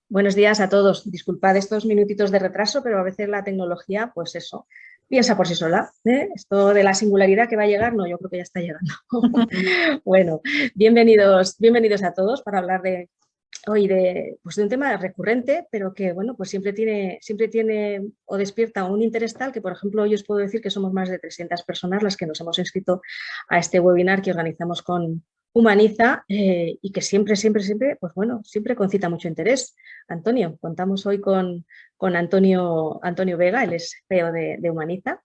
Buenos días a todos. Disculpad estos minutitos de retraso, pero a veces la tecnología, pues eso, piensa por sí sola, ¿eh? Esto de la singularidad que va a llegar, no, yo creo que ya está llegando. Bueno, bienvenidos a todos para hablar de hoy pues de un tema recurrente, pero que bueno, pues siempre tiene o despierta un interés tal que, por ejemplo, hoy os puedo decir que somos más de 300 personas las que nos hemos inscrito a este webinar que organizamos con Humaniza y que siempre, pues bueno, siempre concita mucho interés. Antonio, contamos hoy con Antonio Vega, él es CEO de Humaniza.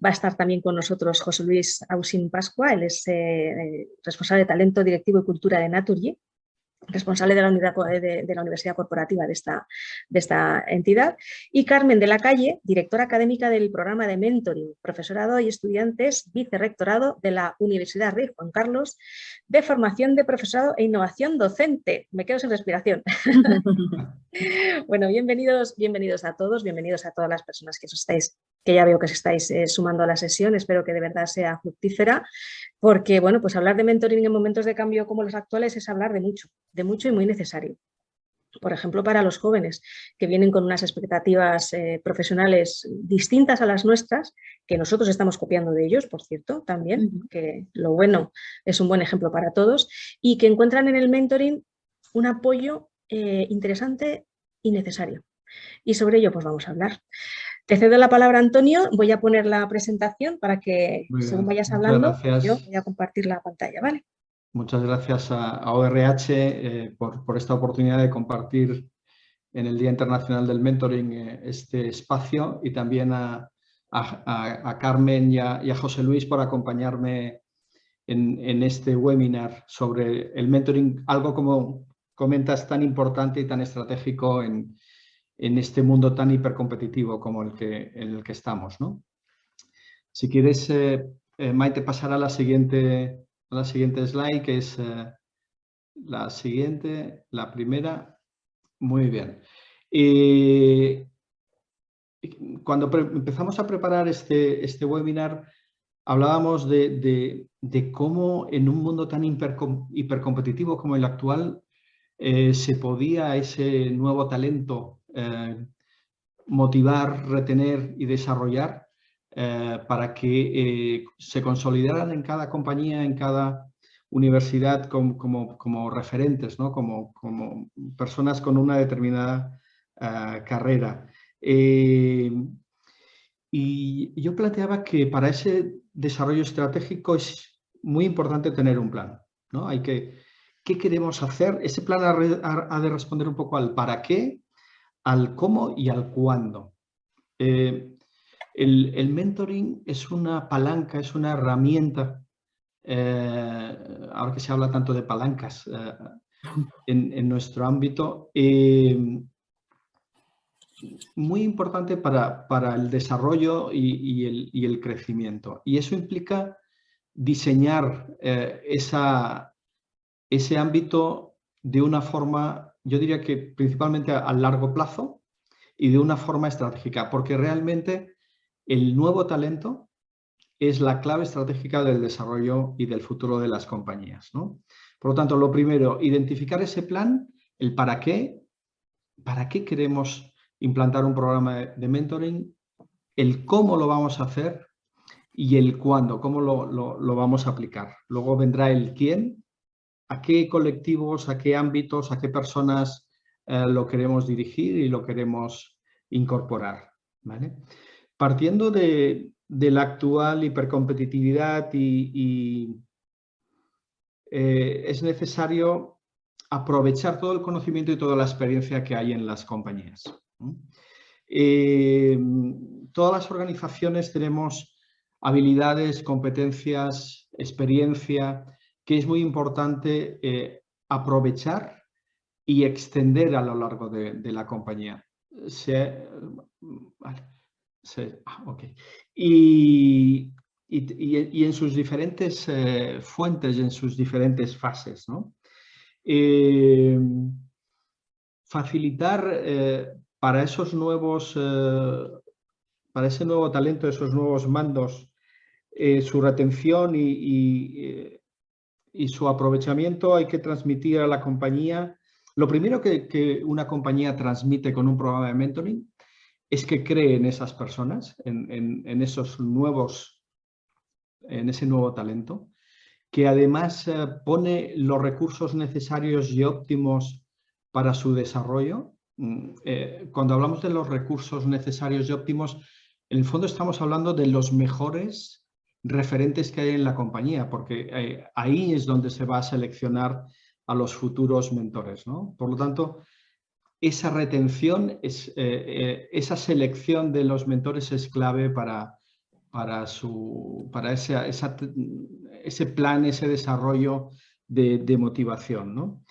Va a estar también con nosotros José Luis Ausín Pascua, él es responsable de talento, directivo y cultura de Naturgy, responsable de la unidad de la Universidad Corporativa de esta entidad, y Carmen de la Calle, directora académica del programa de mentoring, profesorado y estudiantes, vicerrectorado de la Universidad Rey Juan Carlos, de formación de profesorado e innovación docente. Me quedo sin respiración. Bueno, bienvenidos a todos, bienvenidos a todas las personas que ya veo que os estáis sumando a la sesión. Espero que de verdad sea fructífera, porque bueno, pues hablar de mentoring en momentos de cambio como los actuales es hablar de mucho y muy necesario. Por ejemplo, para los jóvenes que vienen con unas expectativas profesionales distintas a las nuestras, que nosotros estamos copiando de ellos, por cierto, también, que lo bueno es un buen ejemplo para todos, y que encuentran en el mentoring un apoyo interesante y necesario. Y sobre ello pues vamos a hablar. Te cedo la palabra, Antonio. Voy a poner la presentación para que, Muy según bien, vayas muchas hablando, yo gracias. voy a compartir la pantalla, ¿vale? Muchas gracias a ORH por esta oportunidad de compartir en el Día Internacional del Mentoring este espacio, y también a Carmen y a José Luis por acompañarme en este webinar sobre el mentoring, algo, como comentas, tan importante y tan estratégico en este mundo tan hipercompetitivo como en el que estamos, ¿no? Si quieres, Maite, pasar a la siguiente slide, que es la siguiente, la primera. Muy bien. Cuando empezamos a preparar este webinar, hablábamos de cómo en un mundo tan hipercompetitivo como el actual se podía ese nuevo talento motivar, retener y desarrollar para que se consolidaran en cada compañía, en cada universidad como referentes, ¿no? como personas con una determinada carrera. Y yo planteaba que para ese desarrollo estratégico es muy importante tener un plan, ¿no? ¿Qué queremos hacer? Ese plan ha de responder un poco al para qué, al cómo y al cuándo. El mentoring es una palanca, es una herramienta, ahora que se habla tanto de palancas en nuestro ámbito, muy importante para el desarrollo y el crecimiento. Y eso implica diseñar ese ámbito de una forma, yo diría que principalmente a largo plazo y de una forma estratégica, porque realmente el nuevo talento es la clave estratégica del desarrollo y del futuro de las compañías, ¿no? Por lo tanto, lo primero, identificar ese plan, el para qué queremos implantar un programa de mentoring, el cómo lo vamos a hacer y el cuándo, cómo lo vamos a aplicar. Luego vendrá el quién, a qué colectivos, a qué ámbitos, a qué personas lo queremos dirigir y lo queremos incorporar, ¿vale? Partiendo de la actual hipercompetitividad es necesario aprovechar todo el conocimiento y toda la experiencia que hay en las compañías. Todas las organizaciones tenemos habilidades, competencias, experiencia, que es muy importante aprovechar y extender a lo largo de la compañía. Okay. Y en sus diferentes fuentes, en sus diferentes fases, ¿no? Facilitar para esos nuevos, para ese nuevo talento, esos nuevos mandos, su retención y su aprovechamiento. Hay que transmitir a la compañía Lo primero que una compañía transmite con un programa de mentoring es que cree en esas personas, en ese nuevo talento, que además pone los recursos necesarios y óptimos para su desarrollo. Cuando hablamos de los recursos necesarios y óptimos, en el fondo estamos hablando de los mejores referentes que hay en la compañía, porque ahí es donde se va a seleccionar a los futuros mentores, ¿no? Por lo tanto, esa retención, esa selección de los mentores es clave para ese plan, ese desarrollo de motivación, ¿no?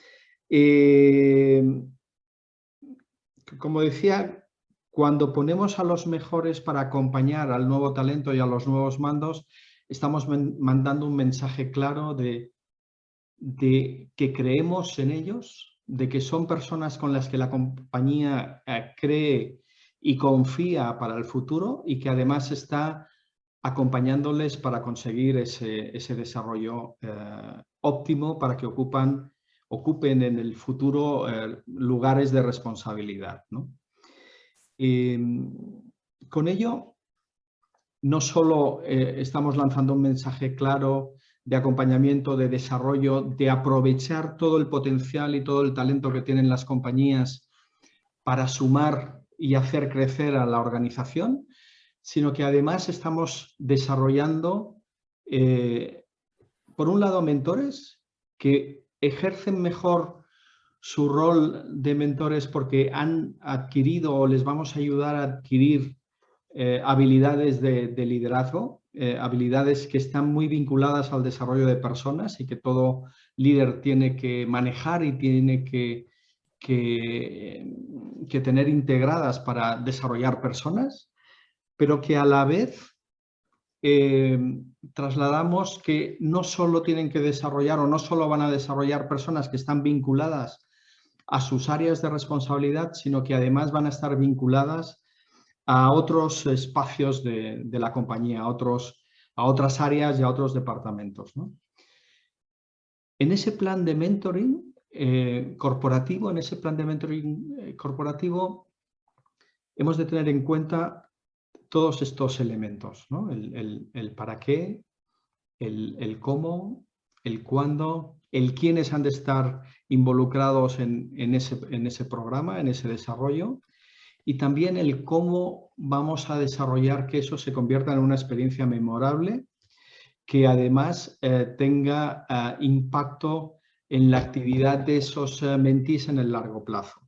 Como decía, cuando ponemos a los mejores para acompañar al nuevo talento y a los nuevos mandos, estamos mandando un mensaje claro de que creemos en ellos, de que son personas con las que la compañía cree y confía para el futuro y que además está acompañándoles para conseguir ese desarrollo óptimo para que ocupen en el futuro lugares de responsabilidad, ¿no? Con ello, no solo estamos lanzando un mensaje claro de acompañamiento, de desarrollo, de aprovechar todo el potencial y todo el talento que tienen las compañías para sumar y hacer crecer a la organización, sino que además estamos desarrollando, por un lado, mentores que ejercen mejor su rol de mentores porque han adquirido o les vamos a ayudar a adquirir habilidades de liderazgo, habilidades que están muy vinculadas al desarrollo de personas y que todo líder tiene que manejar y tiene que tener integradas para desarrollar personas, pero que a la vez trasladamos que no solo tienen que desarrollar o no solo van a desarrollar personas que están vinculadas a sus áreas de responsabilidad, sino que además van a estar vinculadas a otros espacios de la compañía, a otras áreas y a otros departamentos, ¿no? En ese plan de mentoring corporativo, hemos de tener en cuenta todos estos elementos, ¿no? El para qué, el cómo, el cuándo, el quiénes han de estar involucrados en ese programa, en ese desarrollo, y también el cómo vamos a desarrollar que eso se convierta en una experiencia memorable que además tenga impacto en la actividad de esos mentees en el largo plazo.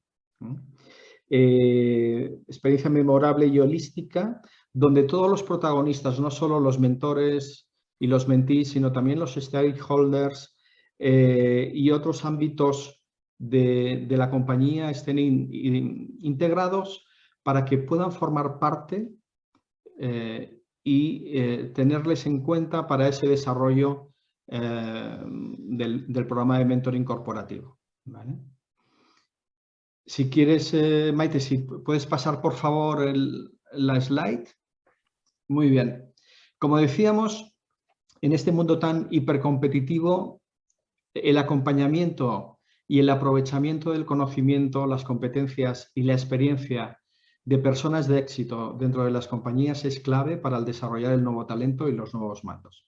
Experiencia memorable y holística, donde todos los protagonistas, no solo los mentores y los mentees, sino también los stakeholders y otros ámbitos de la compañía estén integrados para que puedan formar parte y tenerles en cuenta para ese desarrollo del programa de mentoring corporativo, ¿vale? Si quieres, Maite, si puedes pasar por favor la slide. Muy bien. Como decíamos, en este mundo tan hipercompetitivo, el acompañamiento y el aprovechamiento del conocimiento, las competencias y la experiencia de personas de éxito dentro de las compañías es clave para el desarrollar el nuevo talento y los nuevos mandos.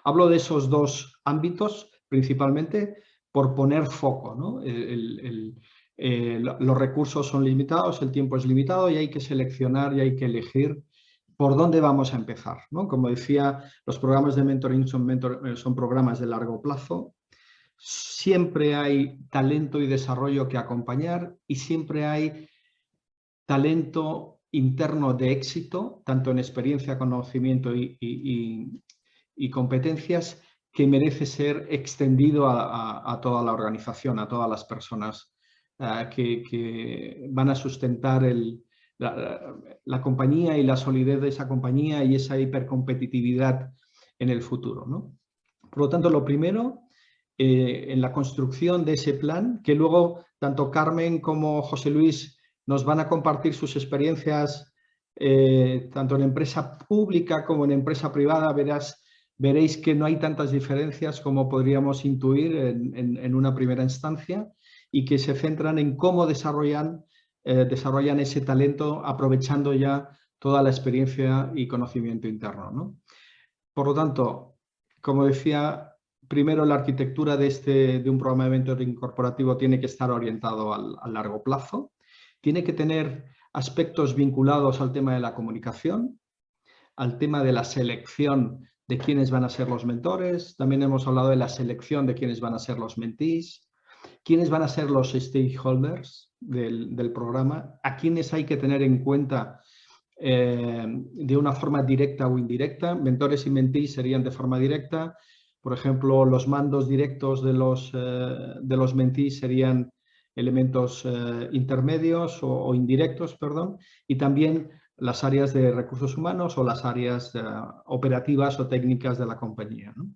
Hablo de esos dos ámbitos principalmente por poner foco, ¿no? Los recursos son limitados, el tiempo es limitado y hay que seleccionar y hay que elegir por dónde vamos a empezar, ¿no? Como decía, los programas de mentoring son programas de largo plazo. Siempre hay talento y desarrollo que acompañar y siempre hay talento interno de éxito, tanto en experiencia, conocimiento y competencias, que merece ser extendido a toda la organización, a todas las personas que van a sustentar la compañía y la solidez de esa compañía y esa hipercompetitividad en el futuro, ¿no? Por lo tanto, lo primero, en la construcción de ese plan, que luego tanto Carmen como José Luis nos van a compartir sus experiencias tanto en empresa pública como en empresa privada, veréis que no hay tantas diferencias como podríamos intuir en una primera instancia y que se centran en cómo desarrollan ese talento aprovechando ya toda la experiencia y conocimiento interno, ¿no? Por lo tanto, como decía, primero la arquitectura de un programa de mentoring corporativo tiene que estar orientado al largo plazo, tiene que tener aspectos vinculados al tema de la comunicación, al tema de la selección de quiénes van a ser los mentores, también hemos hablado de la selección de quiénes van a ser los mentees, quiénes van a ser los stakeholders del programa, a quiénes hay que tener en cuenta de una forma directa o indirecta. Mentores y mentees serían de forma directa. Por ejemplo, los mandos directos de los mentees serían elementos intermedios o indirectos, perdón, y también las áreas de recursos humanos o las áreas operativas o técnicas de la compañía, ¿no?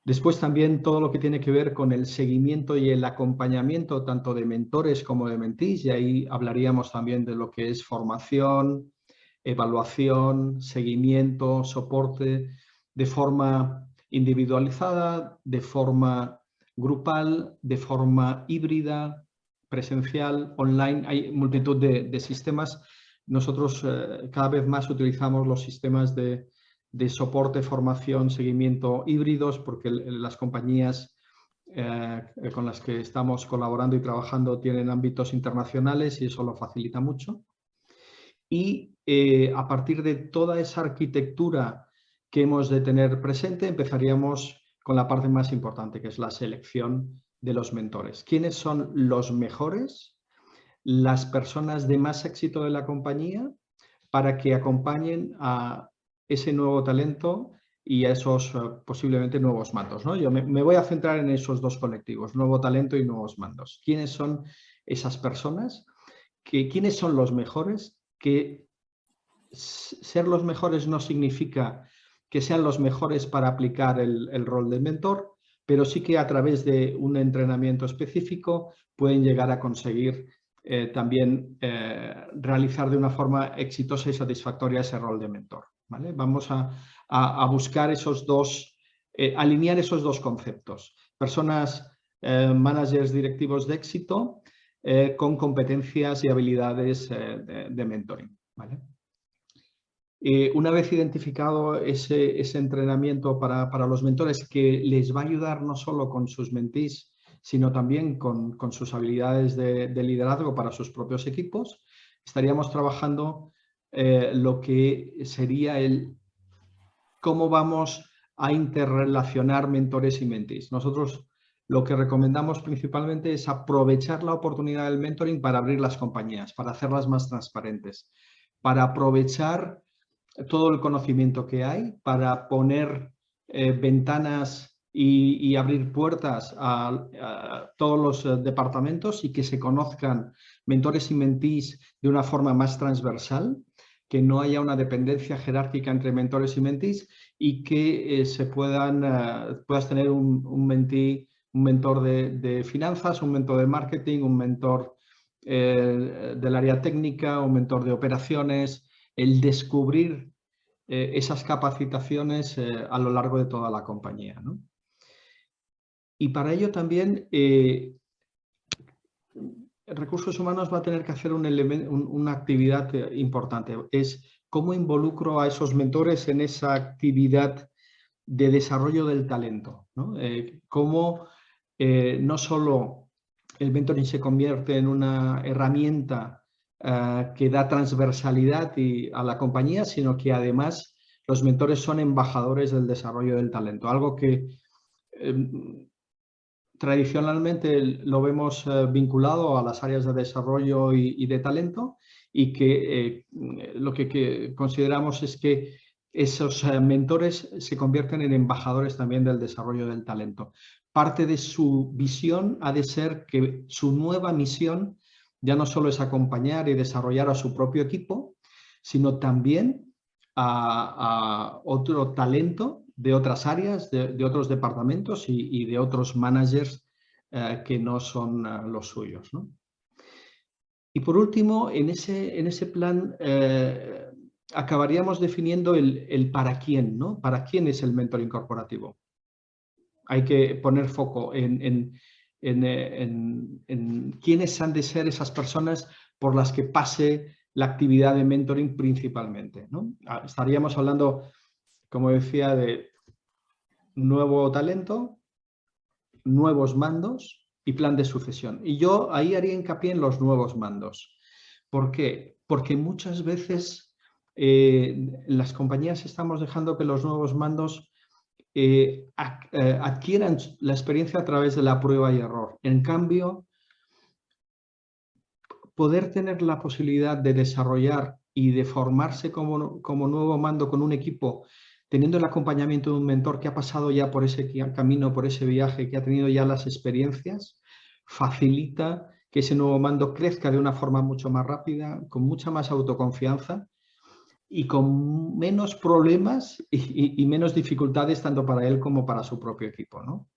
Después también todo lo que tiene que ver con el seguimiento y el acompañamiento tanto de mentores como de mentees, y ahí hablaríamos también de lo que es formación, evaluación, seguimiento, soporte, de forma individualizada, de forma grupal, de forma híbrida, presencial, online. Hay multitud de sistemas. Nosotros cada vez más utilizamos los sistemas de soporte, formación, seguimiento híbridos, porque las compañías con las que estamos colaborando y trabajando tienen ámbitos internacionales y eso lo facilita mucho. Y a partir de toda esa arquitectura que hemos de tener presente, empezaríamos con la parte más importante, que es la selección de los mentores. ¿Quiénes son los mejores? Las personas de más éxito de la compañía para que acompañen a ese nuevo talento y a esos posiblemente nuevos mandos, ¿no? Yo me voy a centrar en esos dos colectivos, nuevo talento y nuevos mandos. ¿Quiénes son esas personas? ¿Quiénes son los mejores? Que ser los mejores no significa que sean los mejores para aplicar el rol de mentor, pero sí que a través de un entrenamiento específico pueden llegar a conseguir también realizar de una forma exitosa y satisfactoria ese rol de mentor, ¿vale? Vamos a buscar esos dos, alinear esos dos conceptos. Personas, managers directivos de éxito con competencias y habilidades de mentoring, ¿vale? Una vez identificado ese entrenamiento para los mentores que les va a ayudar no solo con sus mentees, sino también con sus habilidades de liderazgo para sus propios equipos, estaríamos trabajando lo que sería cómo vamos a interrelacionar mentores y mentees. Nosotros lo que recomendamos principalmente es aprovechar la oportunidad del mentoring para abrir las compañías, para hacerlas más transparentes, para aprovechar todo el conocimiento que hay, para poner ventanas y abrir puertas a todos los departamentos y que se conozcan mentores y mentees de una forma más transversal, que no haya una dependencia jerárquica entre mentores y mentees y que puedas tener un mentee, un mentor de finanzas, un mentor de marketing, un mentor del área técnica, un mentor de operaciones, el descubrir esas capacitaciones a lo largo de toda la compañía, ¿no? Y para ello también Recursos Humanos va a tener que hacer una actividad importante, es cómo involucro a esos mentores en esa actividad de desarrollo del talento, ¿no? Cómo no solo el mentoring se convierte en una herramienta que da transversalidad a la compañía, sino que además los mentores son embajadores del desarrollo del talento, algo que tradicionalmente lo vemos vinculado a las áreas de desarrollo y de talento, y que lo que consideramos es que esos mentores se convierten en embajadores también del desarrollo del talento. Parte de su visión ha de ser que su nueva misión ya no solo es acompañar y desarrollar a su propio equipo, sino también a otro talento de otras áreas, de otros departamentos y de otros managers que no son los suyos, ¿no? Y por último, en ese plan acabaríamos definiendo el para quién, ¿no? ¿Para quién es el mentoring corporativo? Hay que poner foco en en quiénes han de ser esas personas por las que pase la actividad de mentoring principalmente, ¿no? Estaríamos hablando, como decía, de nuevo talento, nuevos mandos y plan de sucesión. Y yo ahí haría hincapié en los nuevos mandos. ¿Por qué? Porque muchas veces en las compañías estamos dejando que los nuevos mandos adquieran la experiencia a través de la prueba y error. En cambio, poder tener la posibilidad de desarrollar y de formarse como nuevo mando con un equipo, teniendo el acompañamiento de un mentor que ha pasado ya por ese camino, por ese viaje, que ha tenido ya las experiencias, facilita que ese nuevo mando crezca de una forma mucho más rápida, con mucha más autoconfianza y con menos problemas y menos dificultades tanto para él como para su propio equipo, ¿no?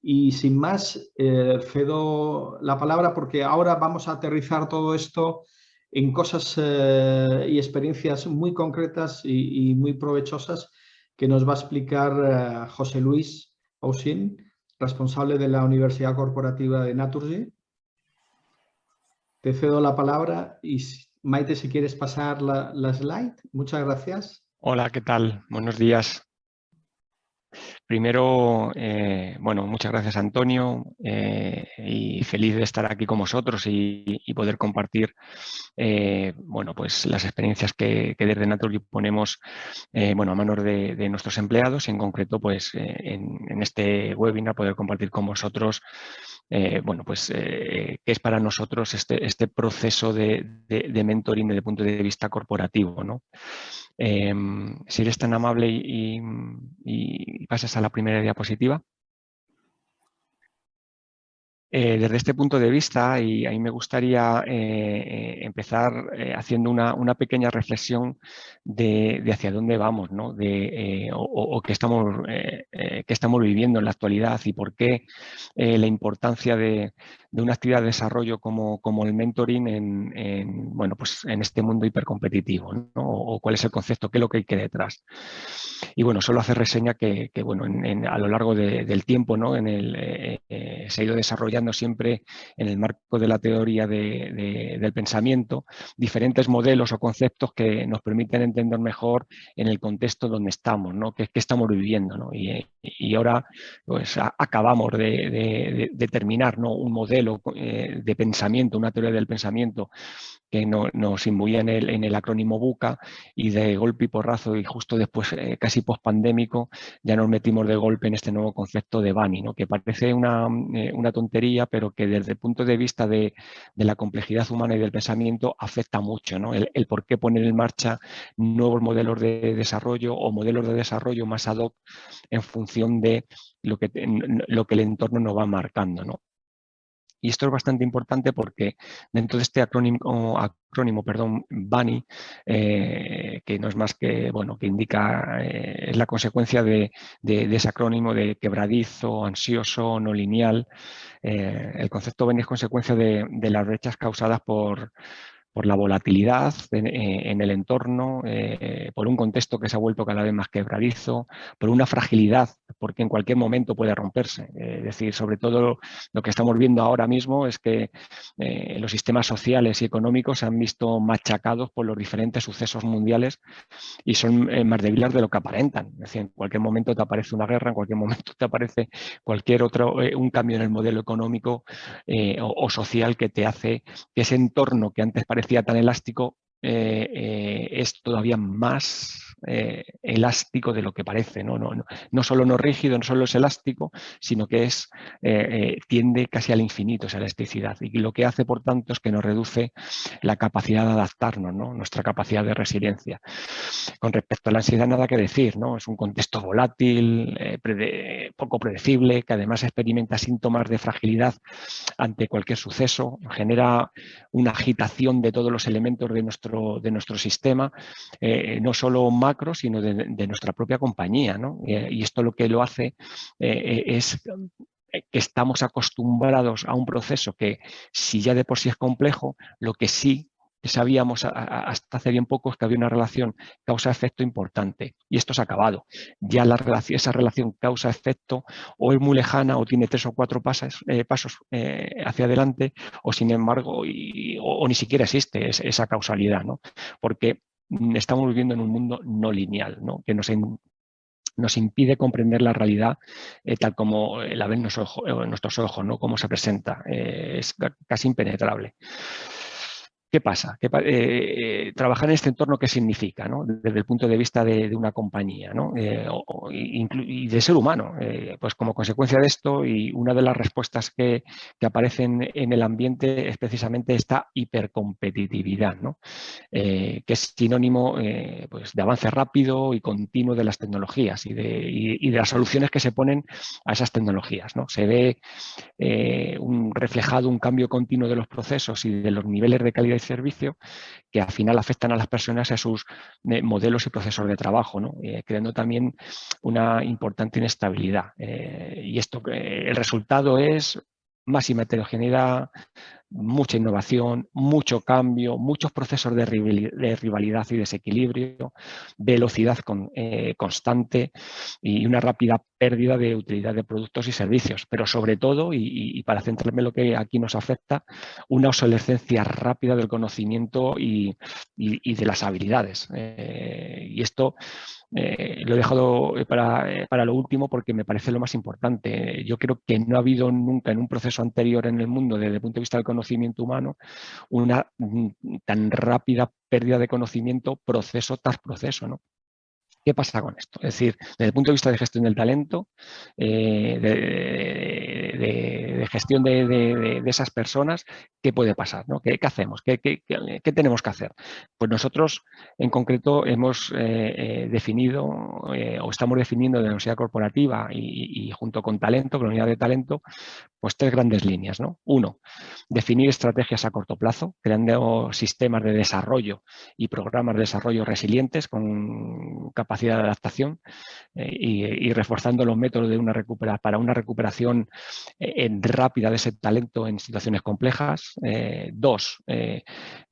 Y sin más, cedo la palabra porque ahora vamos a aterrizar todo esto en cosas y experiencias muy concretas y muy provechosas que nos va a explicar José Luis Ausin, responsable de la Universidad Corporativa de Naturgy. Te cedo la palabra y Maite, si quieres pasar la slide. Muchas gracias. Hola, ¿qué tal? Buenos días. Primero, bueno, muchas gracias Antonio y feliz de estar aquí con vosotros y poder compartir bueno, pues las experiencias que desde Naturgy ponemos bueno, a manos de nuestros empleados y en concreto pues en este webinar poder compartir con vosotros bueno, pues qué es para nosotros este proceso de mentoring desde el punto de vista corporativo, ¿no? Si eres tan amable y pasas a la primera diapositiva. Desde este punto de vista, y ahí me gustaría empezar haciendo una pequeña reflexión de hacia dónde vamos, ¿no? O qué estamos viviendo en la actualidad y por qué la importancia de una actividad de desarrollo como el mentoring bueno, pues en este mundo hipercompetitivo, ¿no? O cuál es el concepto, qué es lo que hay que detrás. Y bueno, solo hacer reseña que bueno, a lo largo del tiempo, ¿no? Se ha ido desarrollando siempre en el marco de la teoría del pensamiento diferentes modelos o conceptos que nos permiten entender mejor en el contexto donde estamos, ¿no? ¿Qué estamos viviendo, ¿no? Y ahora pues acabamos de terminar, ¿no? Un modelo de pensamiento, una teoría del pensamiento que nos imbuía en el acrónimo BUCA y de golpe y porrazo y justo después, casi post-pandémico, ya nos metimos de golpe en este nuevo concepto de Bani, ¿no? Que parece una tontería, pero que desde el punto de vista de la complejidad humana y del pensamiento afecta mucho, ¿no? El por qué poner en marcha nuevos modelos de desarrollo o modelos de desarrollo más ad hoc en función de lo que el entorno nos va marcando, ¿no? Y esto es bastante importante porque dentro de este acrónimo perdón, BANI, que no es más que, bueno, que indica, es la consecuencia de ese acrónimo de quebradizo, ansioso, no lineal. El concepto BANI es consecuencia de las brechas causadas por la volatilidad en el entorno, por un contexto que se ha vuelto cada vez más quebradizo, por una fragilidad, porque en cualquier momento puede romperse. Es decir, sobre todo lo que estamos viendo ahora mismo es que los sistemas sociales y económicos se han visto machacados por los diferentes sucesos mundiales y son más débiles de lo que aparentan. Es decir, en cualquier momento te aparece una guerra, en cualquier momento te aparece cualquier otro, un cambio en el modelo económico o social que te hace que ese entorno que antes parecía tan elástico es todavía más elástico de lo que parece. No solo no rígido, no solo es elástico, sino que tiende casi al infinito esa elasticidad. Y lo que hace, por tanto, es que nos reduce la capacidad de adaptarnos, ¿no? Nuestra capacidad de resiliencia. Con respecto a la ansiedad, nada que decir, ¿no? Es un contexto volátil, poco predecible, que además experimenta síntomas de fragilidad ante cualquier suceso, genera una agitación de todos los elementos de nuestro sistema, no solo macro, sino de nuestra propia compañía, ¿no? Y esto lo que lo hace es que estamos acostumbrados a un proceso que, si ya de por sí es complejo, lo que sí sabíamos hasta hace bien poco que había una relación causa-efecto importante, y esto se ha acabado. Ya esa relación causa-efecto o es muy lejana o tiene 3 o 4 pasos hacia adelante, o sin embargo, o ni siquiera existe esa causalidad, ¿no? Porque estamos viviendo en un mundo no lineal, ¿no? Que nos impide comprender la realidad tal como la ven nuestros ojos, ¿no? Cómo se presenta. Es casi impenetrable. ¿Qué pasa? Trabajar en este entorno, ¿qué significa? ¿No? Desde el punto de vista de una compañía, ¿no? Y de ser humano. Pues como consecuencia de esto, y una de las respuestas que aparecen en el ambiente es precisamente esta hipercompetitividad, ¿no? Que es sinónimo pues de avance rápido y continuo de las tecnologías y de las soluciones que se ponen a esas tecnologías, ¿no? Se ve reflejado un cambio continuo de los procesos y de los niveles de calidad y servicio que al final afectan a las personas y a sus modelos y procesos de trabajo, ¿no? Creando también una importante inestabilidad. Y esto, el resultado es máxima heterogeneidad, mucha innovación, mucho cambio, muchos procesos de rivalidad y desequilibrio, velocidad constante y una rápida pérdida de utilidad de productos y servicios, pero sobre todo, y para centrarme en lo que aquí nos afecta, una obsolescencia rápida del conocimiento y de las habilidades. Y esto lo he dejado para lo último porque me parece lo más importante. Yo creo que no ha habido nunca en un proceso anterior en el mundo, desde el punto de vista del conocimiento humano, una tan rápida pérdida de conocimiento proceso tras proceso, ¿no? ¿Qué pasa con esto? Es decir, desde el punto de vista de gestión del talento, de gestión de esas personas, ¿qué puede pasar? ¿No? ¿Qué hacemos? ¿Qué tenemos que hacer? Pues nosotros, en concreto, hemos definido o estamos definiendo de la universidad corporativa y junto con talento, con la unidad de talento, pues 3 grandes líneas, ¿no? 1, definir estrategias a corto plazo, creando sistemas de desarrollo y programas de desarrollo resilientes con capacidad de adaptación y reforzando los métodos para una recuperación rápida de ese talento en situaciones complejas. 2,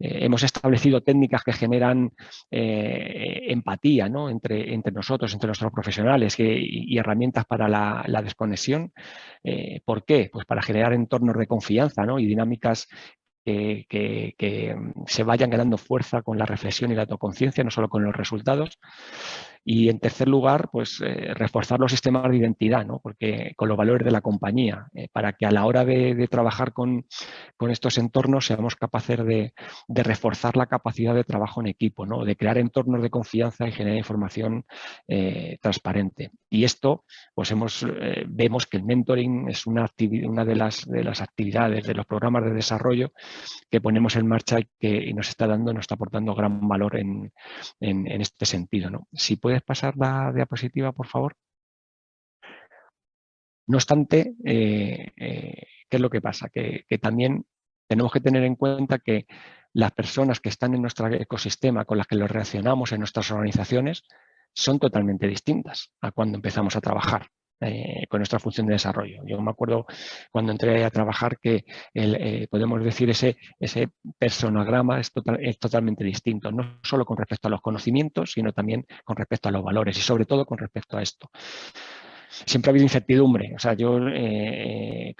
hemos establecido técnicas que generan empatía, ¿no? entre nosotros, entre nuestros profesionales y herramientas para la desconexión. ¿Por qué? Pues para generar entornos de confianza, ¿no? Y dinámicas que se vayan ganando fuerza con la reflexión y la autoconciencia, no solo con los resultados. Y en tercer lugar, pues reforzar los sistemas de identidad, ¿no? Porque con los valores de la compañía, para que a la hora de trabajar con estos entornos seamos capaces de reforzar la capacidad de trabajo en equipo, ¿no? De crear entornos de confianza y generar información transparente. Y esto, pues vemos que el mentoring es una de las actividades de los programas de desarrollo que ponemos en marcha y nos está aportando gran valor en este sentido, ¿no? Si puedes pasar la diapositiva, por favor. No obstante, ¿qué es lo que pasa? Que también tenemos que tener en cuenta que las personas que están en nuestro ecosistema, con las que nos relacionamos en nuestras organizaciones, son totalmente distintas a cuando empezamos a trabajar con nuestra función de desarrollo. Yo me acuerdo cuando entré a trabajar que podemos decir ese personograma es totalmente distinto, no solo con respecto a los conocimientos, sino también con respecto a los valores y sobre todo con respecto a esto. Siempre ha habido incertidumbre. O sea, yo en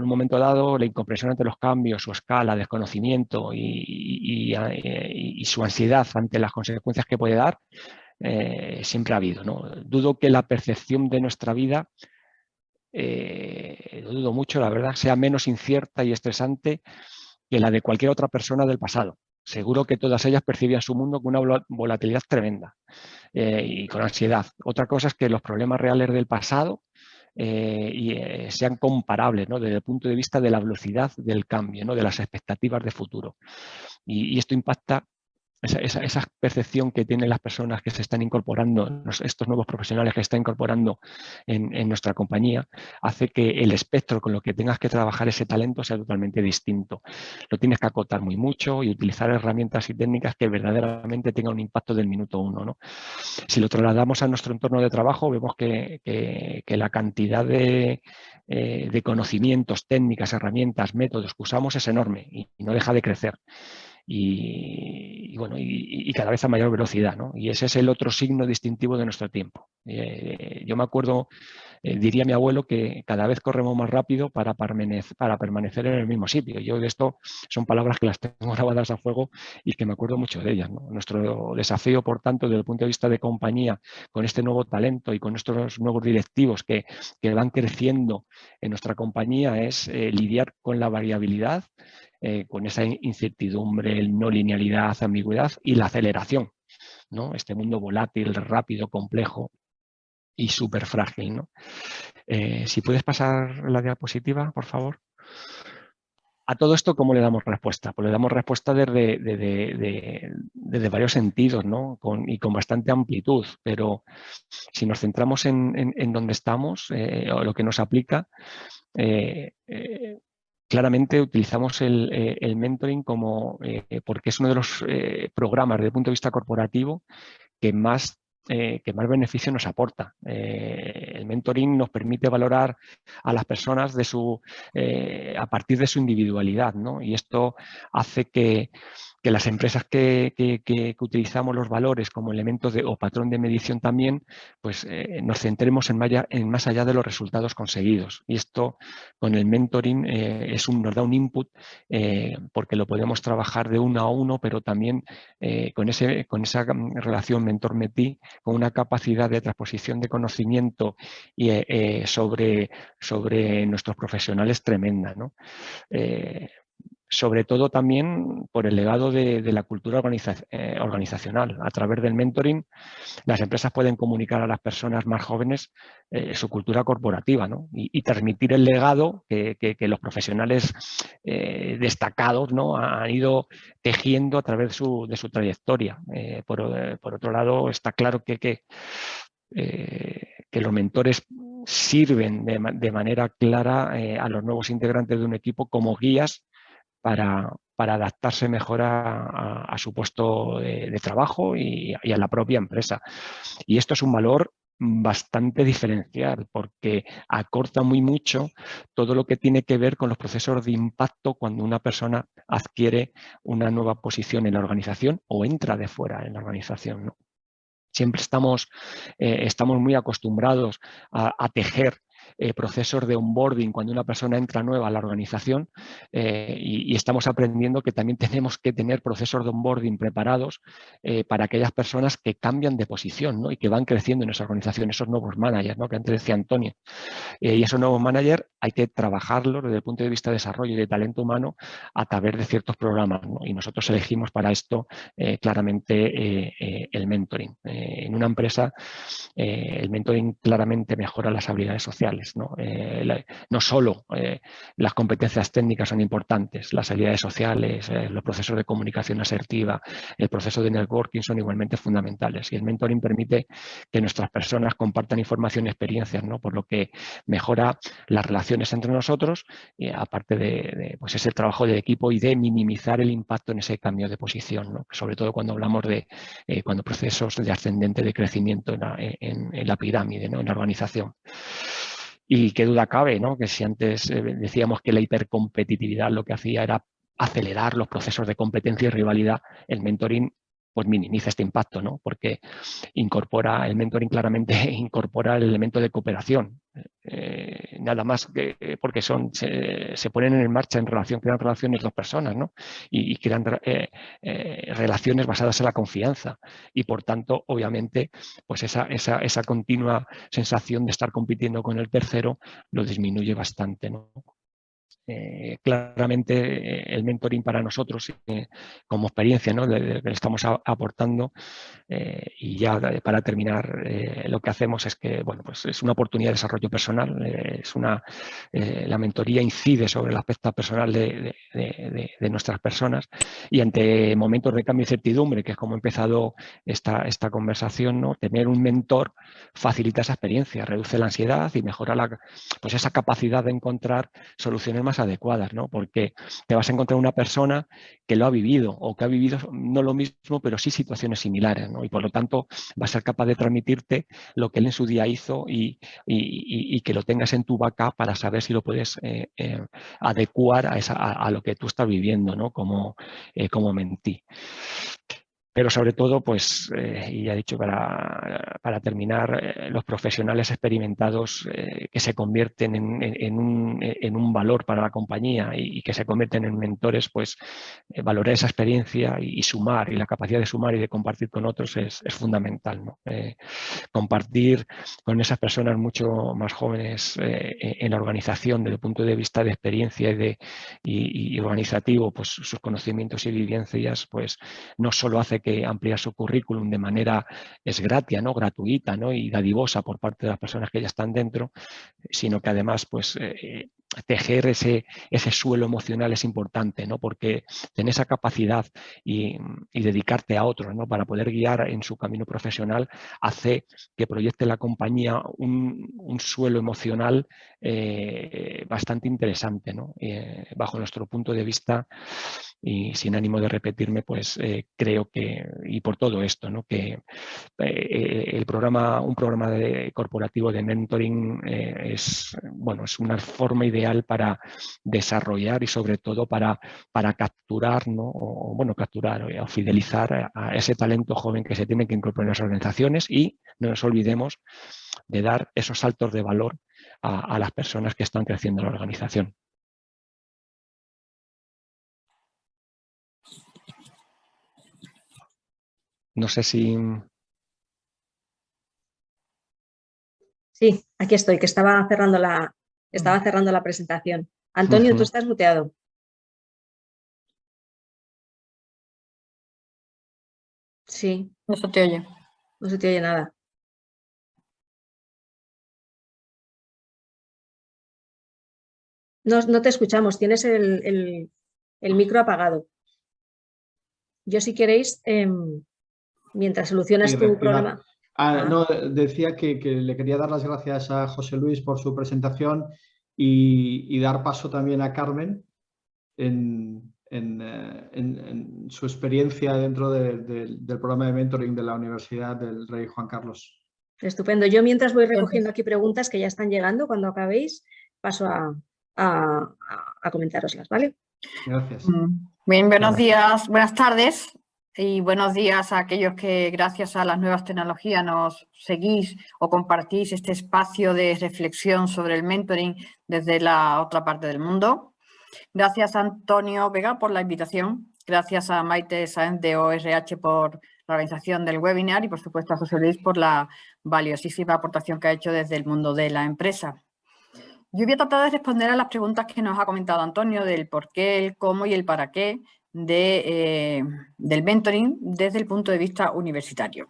un momento dado la incomprensión ante los cambios, su escala, desconocimiento y su ansiedad ante las consecuencias que puede dar, siempre ha habido, ¿no? Dudo que la percepción de nuestra vida, lo dudo mucho, la verdad, sea menos incierta y estresante que la de cualquier otra persona del pasado. Seguro que todas ellas percibían su mundo con una volatilidad tremenda y con ansiedad. Otra cosa es que los problemas reales del pasado sean comparables, ¿no? Desde el punto de vista de la velocidad del cambio, ¿no? De las expectativas de futuro. Y esto impacta esa percepción que tienen las personas que se están incorporando, estos nuevos profesionales que se están incorporando en nuestra compañía, hace que el espectro con lo que tengas que trabajar ese talento sea totalmente distinto. Lo tienes que acotar muy mucho y utilizar herramientas y técnicas que verdaderamente tengan un impacto del minuto uno, ¿no? Si lo trasladamos a nuestro entorno de trabajo, vemos que la cantidad de conocimientos, técnicas, herramientas, métodos que usamos es enorme y no deja de crecer. Bueno, y cada vez a mayor velocidad, ¿no? Y ese es el otro signo distintivo de nuestro tiempo. Yo me acuerdo, diría mi abuelo, que cada vez corremos más rápido para permanecer en el mismo sitio. Yo de esto son palabras que las tengo grabadas a fuego y que me acuerdo mucho de ellas, ¿no? Nuestro desafío, por tanto, desde el punto de vista de compañía, con este nuevo talento y con estos nuevos directivos que van creciendo en nuestra compañía, es lidiar con la variabilidad, con esa incertidumbre, no linealidad, ambigüedad y la aceleración, ¿no? Este mundo volátil, rápido, complejo y súper frágil, ¿no? Si puedes pasar la diapositiva, por favor. A todo esto, ¿cómo le damos respuesta? Pues le damos respuesta desde varios sentidos, ¿no? Y con bastante amplitud, pero si nos centramos en dónde estamos o lo que nos aplica, claramente utilizamos el mentoring porque es uno de los programas desde el punto de vista corporativo que más beneficio nos aporta. El mentoring nos permite valorar a las personas a partir de su individualidad, ¿no? Y esto hace que las empresas que utilizamos los valores como elementos o patrón de medición también, pues nos centremos en más allá de los resultados conseguidos. Y esto con el mentoring nos da un input porque lo podemos trabajar de uno a uno, pero también con esa relación mentor-metí, con una capacidad de transposición de conocimiento sobre nuestros profesionales tremenda, ¿no? Sobre todo también por el legado de la cultura organizacional. A través del mentoring, las empresas pueden comunicar a las personas más jóvenes su cultura corporativa, ¿no? y transmitir el legado que los profesionales destacados, ¿no? han ido tejiendo a través de su trayectoria. Por otro lado, está claro que los mentores sirven de manera clara a los nuevos integrantes de un equipo como guías para adaptarse mejor a su puesto de trabajo y a la propia empresa. Y esto es un valor bastante diferencial porque acorta muy mucho todo lo que tiene que ver con los procesos de impacto cuando una persona adquiere una nueva posición en la organización o entra de fuera en la organización, ¿no? Siempre estamos muy acostumbrados a tejer procesos de onboarding cuando una persona entra nueva a la organización y estamos aprendiendo que también tenemos que tener procesos de onboarding preparados para aquellas personas que cambian de posición, ¿no? Y que van creciendo en esa organización, esos nuevos managers, ¿no? Que antes decía Antonio. Y esos nuevos managers hay que trabajarlos desde el punto de vista de desarrollo y de talento humano a través de ciertos programas, ¿no? Y nosotros elegimos para esto claramente el mentoring. En una empresa el mentoring claramente mejora las habilidades sociales, ¿no? No solo las competencias técnicas son importantes, las habilidades sociales, los procesos de comunicación asertiva, el proceso de networking son igualmente fundamentales. Y el mentoring permite que nuestras personas compartan información y experiencias, ¿no? Por lo que mejora las relaciones entre nosotros, aparte de pues ese trabajo de equipo y de minimizar el impacto en ese cambio de posición, ¿no? Sobre todo cuando hablamos de cuando procesos de ascendente de crecimiento en la pirámide, ¿no? En la organización. Y qué duda cabe, ¿no? Que si antes decíamos que la hipercompetitividad lo que hacía era acelerar los procesos de competencia y rivalidad, el mentoring pues minimiza este impacto, ¿no? Porque el mentoring claramente incorpora el elemento de cooperación. Nada más que porque se ponen en marcha crean relaciones dos personas, ¿no? Y crean relaciones basadas en la confianza. Y por tanto, obviamente, pues esa continua sensación de estar compitiendo con el tercero lo disminuye bastante, ¿no? claramente el mentoring para nosotros como experiencia, ¿no?, de lo que le estamos aportando, y ya para terminar, lo que hacemos es que, bueno, pues es una oportunidad de desarrollo personal, la mentoría incide sobre el aspecto personal de nuestras personas, y ante momentos de cambio y incertidumbre, que es como ha empezado esta conversación, ¿no?, tener un mentor facilita esa experiencia, reduce la ansiedad y mejora pues esa capacidad de encontrar soluciones más adecuadas, ¿no? Porque te vas a encontrar una persona que lo ha vivido o que ha vivido no lo mismo, pero sí situaciones similares, ¿no? Y por lo tanto va a ser capaz de transmitirte lo que él en su día hizo y que lo tengas en tu backup para saber si lo puedes adecuar a lo que tú estás viviendo, ¿no?, como mentí. Pero sobre todo, pues, y ya he dicho para terminar, los profesionales experimentados que se convierten en un valor para la compañía y que se convierten en mentores, pues valorar esa experiencia y sumar, y la capacidad de sumar y de compartir con otros es fundamental, ¿no? Compartir con esas personas mucho más jóvenes en la organización desde el punto de vista de experiencia y organizativo, pues sus conocimientos y vivencias, pues no solo hace que ampliar su currículum de manera gratia, ¿no?, gratuita, ¿no?, y dadivosa por parte de las personas que ya están dentro, sino que además, pues, tejer ese suelo emocional es importante, ¿no?, porque tener esa capacidad y dedicarte a otros, ¿no?, para poder guiar en su camino profesional, hace que proyecte la compañía un suelo emocional bastante interesante, ¿no? Bajo nuestro punto de vista, y sin ánimo de repetirme, pues creo que, y por todo esto, ¿no?, que un programa corporativo de mentoring es una forma ideal para desarrollar y sobre todo para capturar, ¿no?, capturar o fidelizar a ese talento joven que se tiene que incorporar en las organizaciones, y no nos olvidemos de dar esos saltos de valor a las personas que están creciendo en la organización. No sé si... Sí, aquí estoy, que estaba cerrando la presentación. Antonio, tú estás muteado. Sí. No se te oye. No se te oye nada. No te escuchamos, tienes el micro apagado. Yo, si queréis, mientras solucionas tu problema... No, decía que le quería dar las gracias a José Luis por su presentación y dar paso también a Carmen en su experiencia dentro del programa de mentoring de la Universidad del Rey Juan Carlos. Estupendo. Yo, mientras voy recogiendo aquí preguntas que ya están llegando, cuando acabéis paso a comentároslas, ¿vale? Gracias. Bien, buenos días, buenas tardes y buenos días a aquellos que gracias a las nuevas tecnologías nos seguís o compartís este espacio de reflexión sobre el mentoring desde la otra parte del mundo. Gracias a Antonio Vega por la invitación, gracias a Maite Sáenz de ORH por la organización del webinar y por supuesto a José Luis por la valiosísima aportación que ha hecho desde el mundo de la empresa. Yo voy a tratar de responder a las preguntas que nos ha comentado Antonio del por qué, el cómo y el para qué del mentoring desde el punto de vista universitario.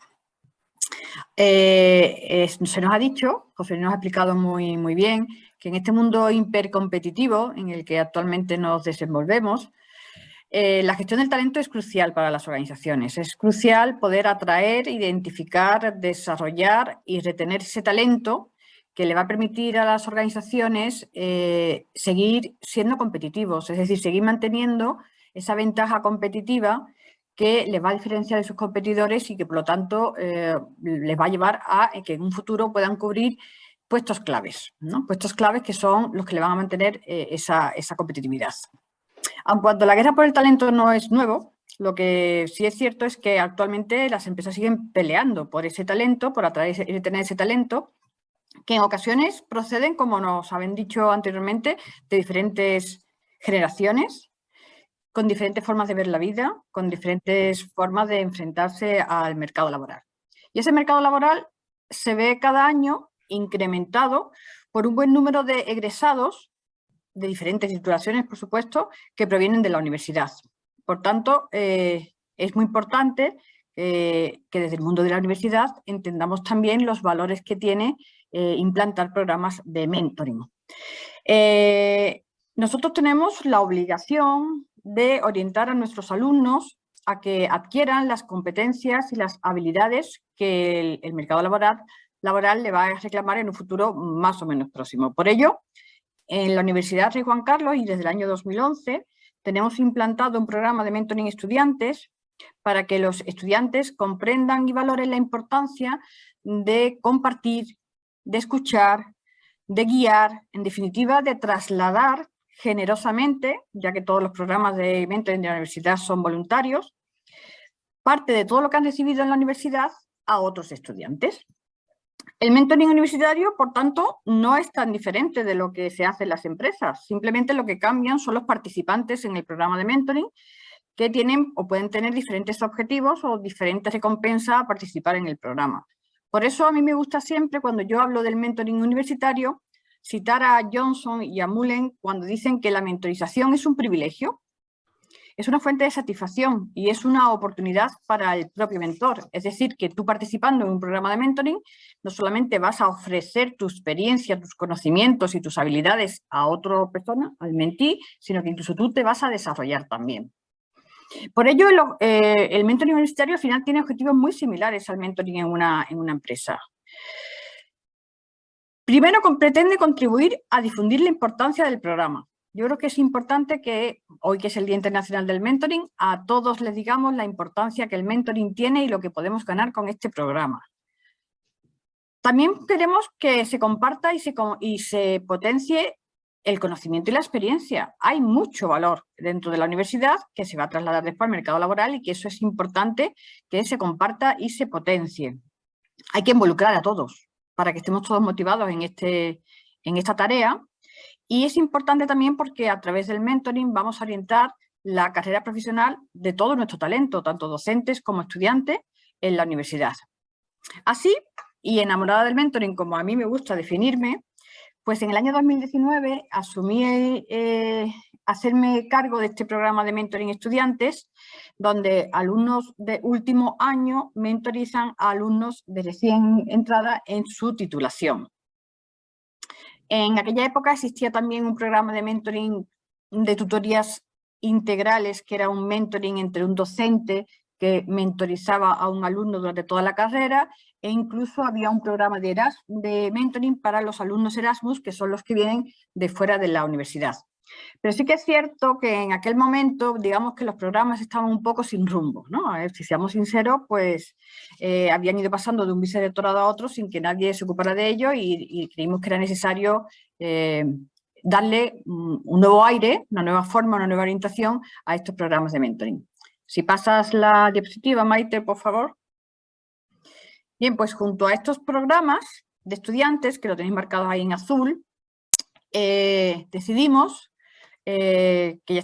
Se nos ha dicho, José Luis nos ha explicado muy bien, que en este mundo hipercompetitivo en el que actualmente nos desenvolvemos, la gestión del talento es crucial para las organizaciones. Es crucial poder atraer, identificar, desarrollar y retener ese talento que le va a permitir a las organizaciones seguir siendo competitivos, es decir, seguir manteniendo esa ventaja competitiva que les va a diferenciar de sus competidores y que, por lo tanto, les va a llevar a que en un futuro puedan cubrir puestos claves, ¿no? Puestos claves que son los que le van a mantener esa competitividad. Aun cuando la guerra por el talento no es nuevo, lo que sí es cierto es que actualmente las empresas siguen peleando por ese talento, por atraer y retener ese talento, que en ocasiones proceden, como nos habían dicho anteriormente, de diferentes generaciones, con diferentes formas de ver la vida, con diferentes formas de enfrentarse al mercado laboral. Y ese mercado laboral se ve cada año incrementado por un buen número de egresados de diferentes titulaciones, por supuesto, que provienen de la universidad. Por tanto, es muy importante que desde el mundo de la universidad entendamos también los valores que tiene implantar programas de mentoring. Nosotros tenemos la obligación de orientar a nuestros alumnos a que adquieran las competencias y las habilidades que el mercado laboral le va a reclamar en un futuro más o menos próximo. Por ello, en la Universidad Rey Juan Carlos y desde el año 2011 tenemos implantado un programa de mentoring estudiantes para que los estudiantes comprendan y valoren la importancia de compartir, de escuchar, de guiar, en definitiva, de trasladar generosamente, ya que todos los programas de mentoring de la universidad son voluntarios, parte de todo lo que han recibido en la universidad a otros estudiantes. El mentoring universitario, por tanto, no es tan diferente de lo que se hace en las empresas. Simplemente lo que cambian son los participantes en el programa de mentoring que tienen o pueden tener diferentes objetivos o diferentes recompensas a participar en el programa. Por eso a mí me gusta siempre, cuando yo hablo del mentoring universitario, citar a Johnson y a Mullen cuando dicen que la mentorización es un privilegio, es una fuente de satisfacción y es una oportunidad para el propio mentor. Es decir, que tú participando en un programa de mentoring no solamente vas a ofrecer tu experiencia, tus conocimientos y tus habilidades a otra persona, al mentí, sino que incluso tú te vas a desarrollar también. Por ello, el mentoring universitario al final tiene objetivos muy similares al mentoring en una empresa. Primero, pretende contribuir a difundir la importancia del programa. Yo creo que es importante que, hoy que es el Día Internacional del Mentoring, a todos les digamos la importancia que el mentoring tiene y lo que podemos ganar con este programa. También queremos que se comparta y se potencie el conocimiento y la experiencia. Hay mucho valor dentro de la universidad que se va a trasladar después al mercado laboral y que eso es importante que se comparta y se potencie. Hay que involucrar a todos para que estemos todos motivados en esta tarea. Y es importante también porque a través del mentoring vamos a orientar la carrera profesional de todo nuestro talento, tanto docentes como estudiantes en la universidad. Así, y enamorada del mentoring, como a mí me gusta definirme, pues en el año 2019 asumí hacerme cargo de este programa de mentoring estudiantes, donde alumnos de último año mentorizan a alumnos de recién entrada en su titulación. En aquella época existía también un programa de mentoring de tutorías integrales, que era un mentoring entre un docente que mentorizaba a un alumno durante toda la carrera, e incluso había un programa de mentoring para los alumnos Erasmus, que son los que vienen de fuera de la universidad. Pero sí que es cierto que en aquel momento, digamos que los programas estaban un poco sin rumbo, ¿no? A ver, si seamos sinceros, pues habían ido pasando de un vicerrectorado a otro sin que nadie se ocupara de ello y creímos que era necesario darle un nuevo aire, una nueva forma, una nueva orientación a estos programas de mentoring. Si pasas la diapositiva, Maite, por favor. Bien, pues junto a estos programas de estudiantes, que lo tenéis marcados ahí en azul, decidimos que ya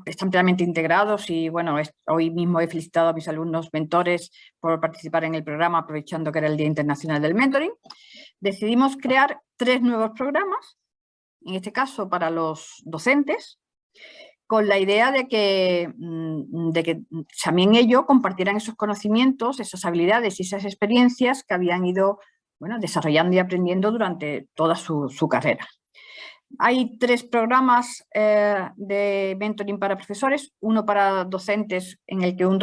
están plenamente integrados y bueno, hoy mismo he felicitado a mis alumnos mentores por participar en el programa, aprovechando que era el Día Internacional del Mentoring. Decidimos crear 3 nuevos programas, en este caso para los docentes, con la idea de que también ellos compartieran esos conocimientos, esas habilidades y esas experiencias que habían ido desarrollando y aprendiendo durante toda su carrera. Hay 3 programas de mentoring para profesores, uno para docentes en el que un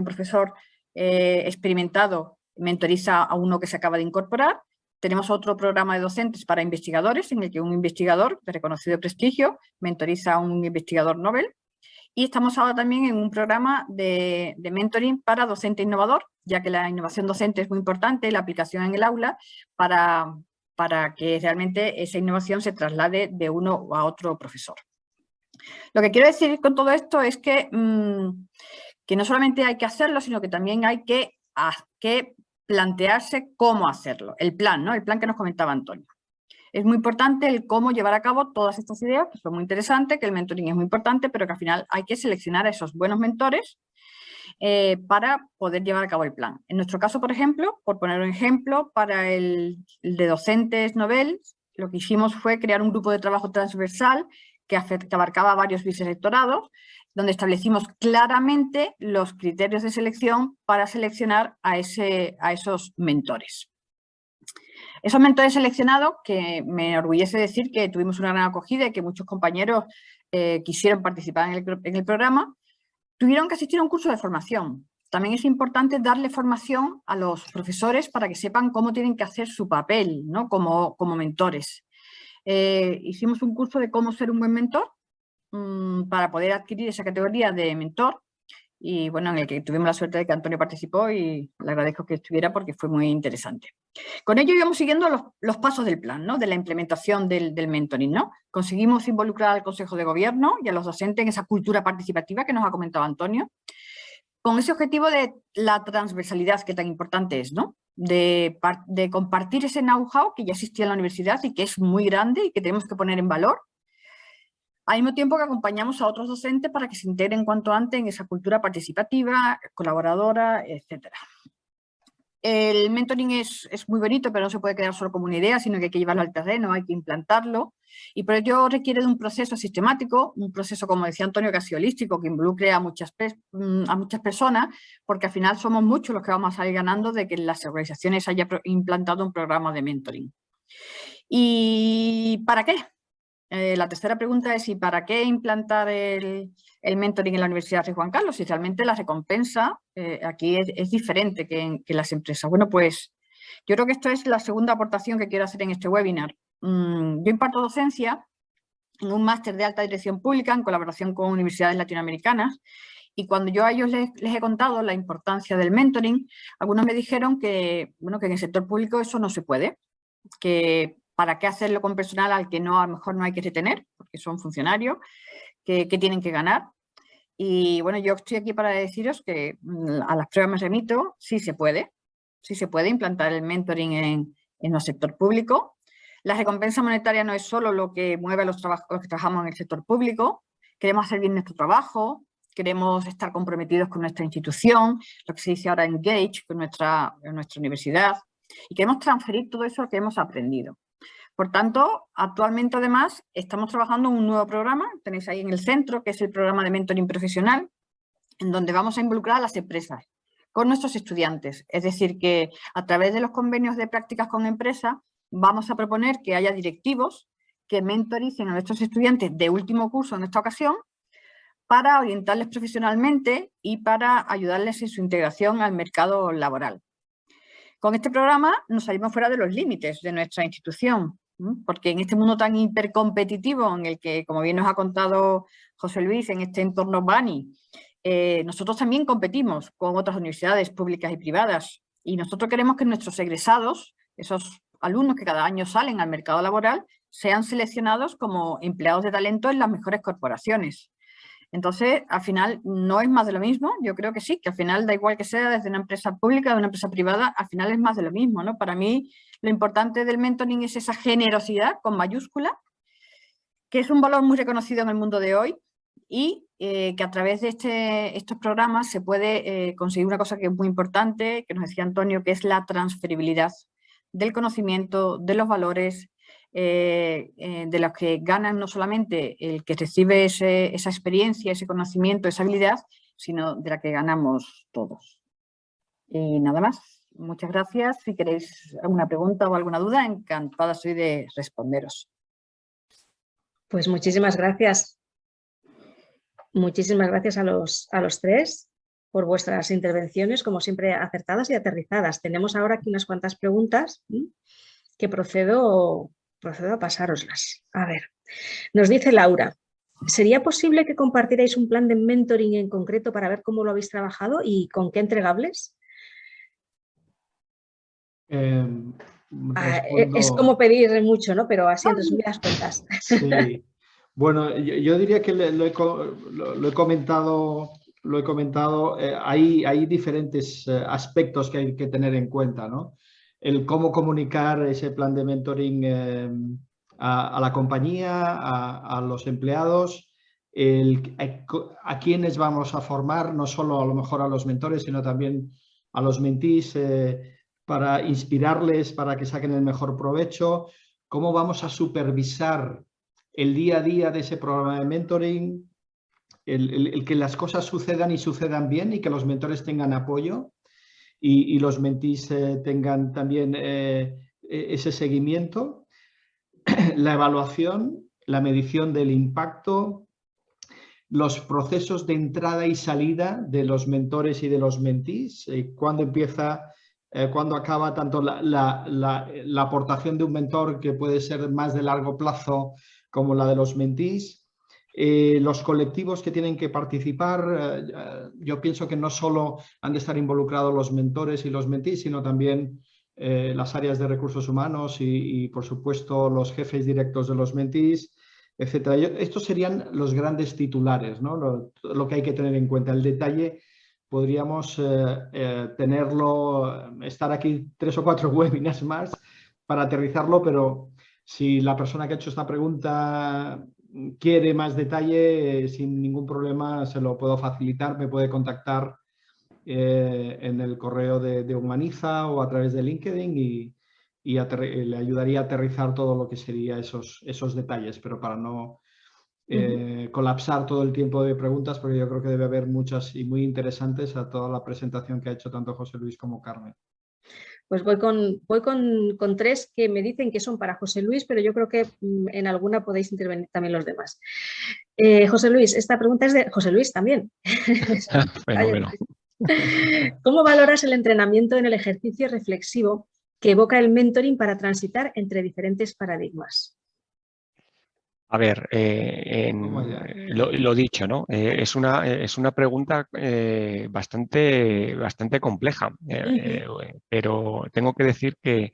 profesor experimentado mentoriza a uno que se acaba de incorporar. Tenemos otro programa de docentes para investigadores en el que un investigador de reconocido prestigio mentoriza a un investigador Nobel. Y estamos ahora también en un programa de mentoring para docente innovador, ya que la innovación docente es muy importante, la aplicación en el aula, para que realmente esa innovación se traslade de uno a otro profesor. Lo que quiero decir con todo esto es que no solamente hay que hacerlo, sino que también hay que plantearse cómo hacerlo, el plan, ¿no? El plan que nos comentaba Antonio. Es muy importante el cómo llevar a cabo todas estas ideas, que son muy interesantes, que el mentoring es muy importante, pero que al final hay que seleccionar a esos buenos mentores para poder llevar a cabo el plan. En nuestro caso, por ejemplo, por poner un ejemplo, para el de docentes Nobel, lo que hicimos fue crear un grupo de trabajo transversal que abarcaba varios vicerrectorados, donde establecimos claramente los criterios de selección para seleccionar a esos mentores. Esos mentores seleccionados, que me enorgullece decir que tuvimos una gran acogida y que muchos compañeros quisieron participar en el programa, tuvieron que asistir a un curso de formación. También es importante darle formación a los profesores para que sepan cómo tienen que hacer su papel, ¿no? como mentores. Hicimos un curso de cómo ser un buen mentor para poder adquirir esa categoría de mentor y bueno, en el que tuvimos la suerte de que Antonio participó y le agradezco que estuviera porque fue muy interesante. Con ello íbamos siguiendo los pasos del plan, ¿no? De la implementación del mentoring, ¿no? Conseguimos involucrar al Consejo de Gobierno y a los docentes en esa cultura participativa que nos ha comentado Antonio, con ese objetivo de la transversalidad que tan importante es, ¿no? De compartir ese know-how que ya existía en la universidad y que es muy grande y que tenemos que poner en valor, al mismo tiempo que acompañamos a otros docentes para que se integren cuanto antes en esa cultura participativa, colaboradora, etc. El mentoring es muy bonito, pero no se puede quedar solo como una idea, sino que hay que llevarlo al terreno, hay que implantarlo. Y por ello requiere de un proceso sistemático, un proceso, como decía Antonio, casi holístico, que involucre a muchas personas, porque al final somos muchos los que vamos a salir ganando de que las organizaciones hayan implantado un programa de mentoring. ¿Y para qué? La tercera pregunta es ¿y para qué implantar el mentoring en la Universidad Rey Juan Carlos? Si realmente la recompensa aquí es diferente que en las empresas. Bueno, pues yo creo que esto es la segunda aportación que quiero hacer en este webinar. Yo imparto docencia en un máster de alta dirección pública en colaboración con universidades latinoamericanas y cuando yo a ellos les he contado la importancia del mentoring, algunos me dijeron que, bueno, que en el sector público eso no se puede, que ¿para qué hacerlo con personal al que no, a lo mejor no hay que retener? Porque son funcionarios que tienen que ganar. Y bueno, yo estoy aquí para deciros que a las pruebas me remito, sí se puede implantar el mentoring en el sector público. La recompensa monetaria no es solo lo que mueve a los que trabajamos en el sector público, queremos hacer bien nuestro trabajo, queremos estar comprometidos con nuestra institución, lo que se dice ahora engage con nuestra universidad, y queremos transferir todo eso que hemos aprendido. Por tanto, actualmente además estamos trabajando en un nuevo programa, tenéis ahí en el centro, que es el programa de mentoring profesional, en donde vamos a involucrar a las empresas con nuestros estudiantes. Es decir, que a través de los convenios de prácticas con empresas vamos a proponer que haya directivos que mentoricen a nuestros estudiantes de último curso en esta ocasión para orientarles profesionalmente y para ayudarles en su integración al mercado laboral. Con este programa nos salimos fuera de los límites de nuestra institución, porque en este mundo tan hipercompetitivo en el que, como bien nos ha contado José Luis, en este entorno BANI, nosotros también competimos con otras universidades públicas y privadas y nosotros queremos que nuestros egresados, esos alumnos que cada año salen al mercado laboral, sean seleccionados como empleados de talento en las mejores corporaciones. Entonces, al final, no es más de lo mismo. Yo creo que sí, que al final da igual que sea desde una empresa pública o una empresa privada, al final es más de lo mismo, ¿no? Para mí, lo importante del mentoring es esa generosidad con mayúscula, que es un valor muy reconocido en el mundo de hoy y que a través de estos programas se puede conseguir una cosa que es muy importante, que nos decía Antonio, que es la transferibilidad del conocimiento, de los valores, de los que ganan no solamente el que recibe esa experiencia, ese conocimiento, esa habilidad, sino de la que ganamos todos. Y nada más. Muchas gracias. Si queréis alguna pregunta o alguna duda, encantada soy de responderos. Pues muchísimas gracias. Muchísimas gracias a los tres por vuestras intervenciones, como siempre acertadas y aterrizadas. Tenemos ahora aquí unas cuantas preguntas que procedo a pasároslas. A ver, nos dice Laura, ¿sería posible que compartierais un plan de mentoring en concreto para ver cómo lo habéis trabajado y con qué entregables? Es como pedir mucho, ¿no? Pero así en resumidas cuentas. Sí. Bueno, yo diría que lo he comentado, hay diferentes aspectos que hay que tener en cuenta, ¿no? El cómo comunicar ese plan de mentoring a la compañía, a los empleados, a quiénes vamos a formar, no solo a lo mejor a los mentores, sino también a los mentees, para inspirarles, para que saquen el mejor provecho, cómo vamos a supervisar el día a día de ese programa de mentoring, el que las cosas sucedan y sucedan bien y que los mentores tengan apoyo y los mentees tengan también ese seguimiento, la evaluación, la medición del impacto, los procesos de entrada y salida de los mentores y de los mentees, cuándo empieza, cuándo acaba tanto la aportación de un mentor, que puede ser más de largo plazo, como la de los mentees. Los colectivos que tienen que participar, yo pienso que no solo han de estar involucrados los mentores y los mentees, sino también las áreas de recursos humanos y, por supuesto, los jefes directos de los mentees, etcétera. Estos serían los grandes titulares, ¿no? Lo que hay que tener en cuenta. El detalle podríamos estar aquí 3 o 4 webinars más para aterrizarlo, pero si la persona que ha hecho esta pregunta quiere más detalle, sin ningún problema se lo puedo facilitar, me puede contactar en el correo de Humaniza o a través de LinkedIn y le ayudaría a aterrizar todo lo que sería esos detalles, pero para no colapsar todo el tiempo de preguntas, porque yo creo que debe haber muchas y muy interesantes a toda la presentación que ha hecho tanto José Luis como Carmen. Pues voy con 3 que me dicen que son para José Luis, pero yo creo que en alguna podéis intervenir también los demás. José Luis, esta pregunta es de José Luis también. Fenómeno. ¿Cómo valoras el entrenamiento en el ejercicio reflexivo que evoca el mentoring para transitar entre diferentes paradigmas? A ver, lo dicho, ¿no? Es una pregunta bastante compleja, pero tengo que decir que